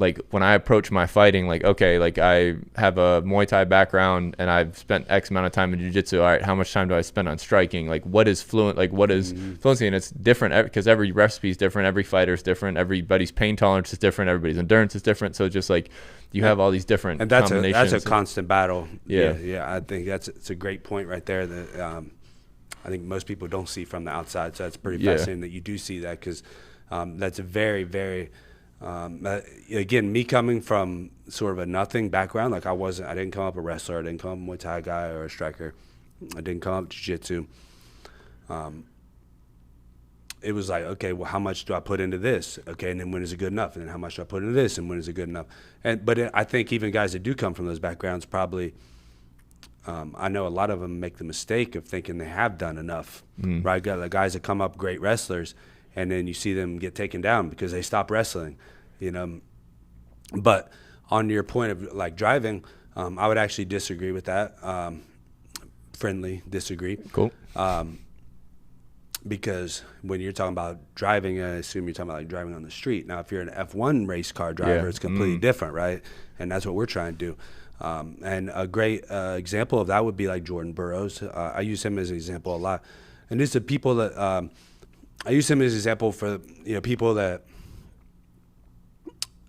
like, when I approach my fighting, like, okay, like, I have a Muay Thai background and I've spent X amount of time in jiu-jitsu. All right, how much time do I spend on striking? Like, what is fluent? Like, what is fluency? And it's different because every recipe is different. Every fighter is different. Everybody's pain tolerance is different. Everybody's endurance is different. So just like, you have all these different combinations. That's a constant battle. Yeah. I think it's a great point right there that I think most people don't see from the outside. So that's pretty fascinating that you do see that, because that's a very, very again, me coming from sort of a nothing background, like I didn't come up a wrestler, I didn't come up a Muay Thai guy or a striker, I didn't come up jiu-jitsu. It was like, okay, well, how much do I put into this? Okay, and then when is it good enough? And then how much do I put into this? And when is it good enough? But I think even guys that do come from those backgrounds probably, I know a lot of them make the mistake of thinking they have done enough, right? Got the guys that come up great wrestlers, and then you see them get taken down because they stop wrestling, you know. But on your point of, like, driving, I would actually disagree with that. Friendly disagree. Cool. Because when you're talking about driving, I assume you're talking about, like, driving on the street. Now, if you're an F1 race car driver, it's completely different, right? And that's what we're trying to do. And a great example of that would be like Jordan Burroughs. I use him as an example a lot. And these are people that I use him as an example for, you know, people that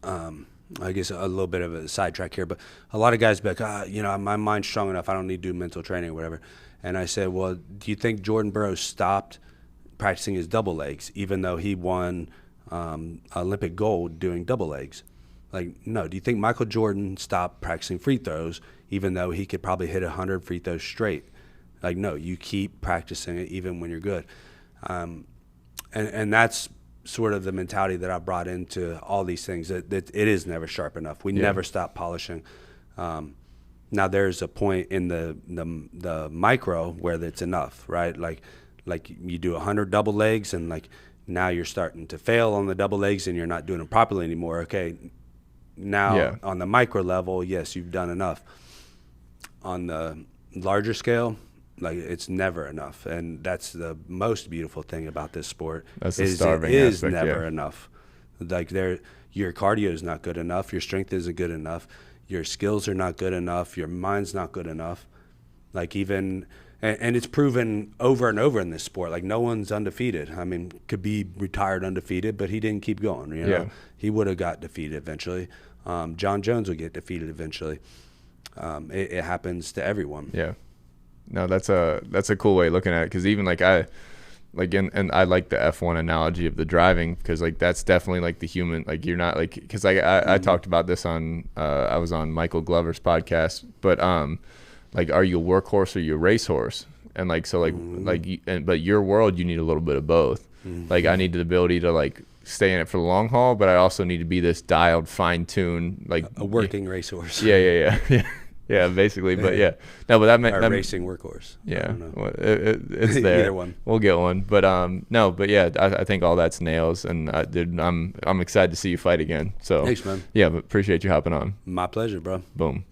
I guess a little bit of a sidetrack here, but a lot of guys be like, you know, my mind's strong enough, I don't need to do mental training or whatever. And I said, well, do you think Jordan Burroughs stopped practicing his double legs, even though he won Olympic gold doing double legs? Like, no. Do you think Michael Jordan stopped practicing free throws, even though he could probably hit 100 free throws straight? Like, no, you keep practicing it even when you're good. And that's sort of the mentality that I brought into all these things, that it is never sharp enough. We never stop polishing. Now there's a point in the micro where it's enough, right? Like you do 100 double legs, and like now you're starting to fail on the double legs and you're not doing them properly anymore. Okay, now on the micro level, yes, you've done enough. On the larger scale, like, it's never enough, and that's the most beautiful thing about this sport. That's the starving aspect. It is aspect, never enough. Like, your cardio is not good enough, your strength isn't good enough, your skills are not good enough, your mind's not good enough. Like, even and it's proven over and over in this sport. Like, no one's undefeated. I mean, Khabib retired undefeated, but he didn't keep going. You know, he would have got defeated eventually. John Jones would get defeated eventually. It happens to everyone. Yeah. No, that's a cool way of looking at it, because even like and I like the F1 analogy of the driving, because like that's definitely like the human, like you're not like, because I talked about this on I was on Michael Glover's podcast, but like, are you a workhorse or you a racehorse? And like, so like but your world, you need a little bit of both. Like, I need the ability to like stay in it for the long haul, but I also need to be this dialed, fine-tuned, like a working racehorse. Yeah. Yeah, basically, but no, but that meant racing workhorse. Yeah, well, it's there. Either one, we'll get one. But no, but yeah, I think all that's nails, and dude, I'm excited to see you fight again. So thanks, man. Yeah, but appreciate you hopping on. My pleasure, bro. Boom.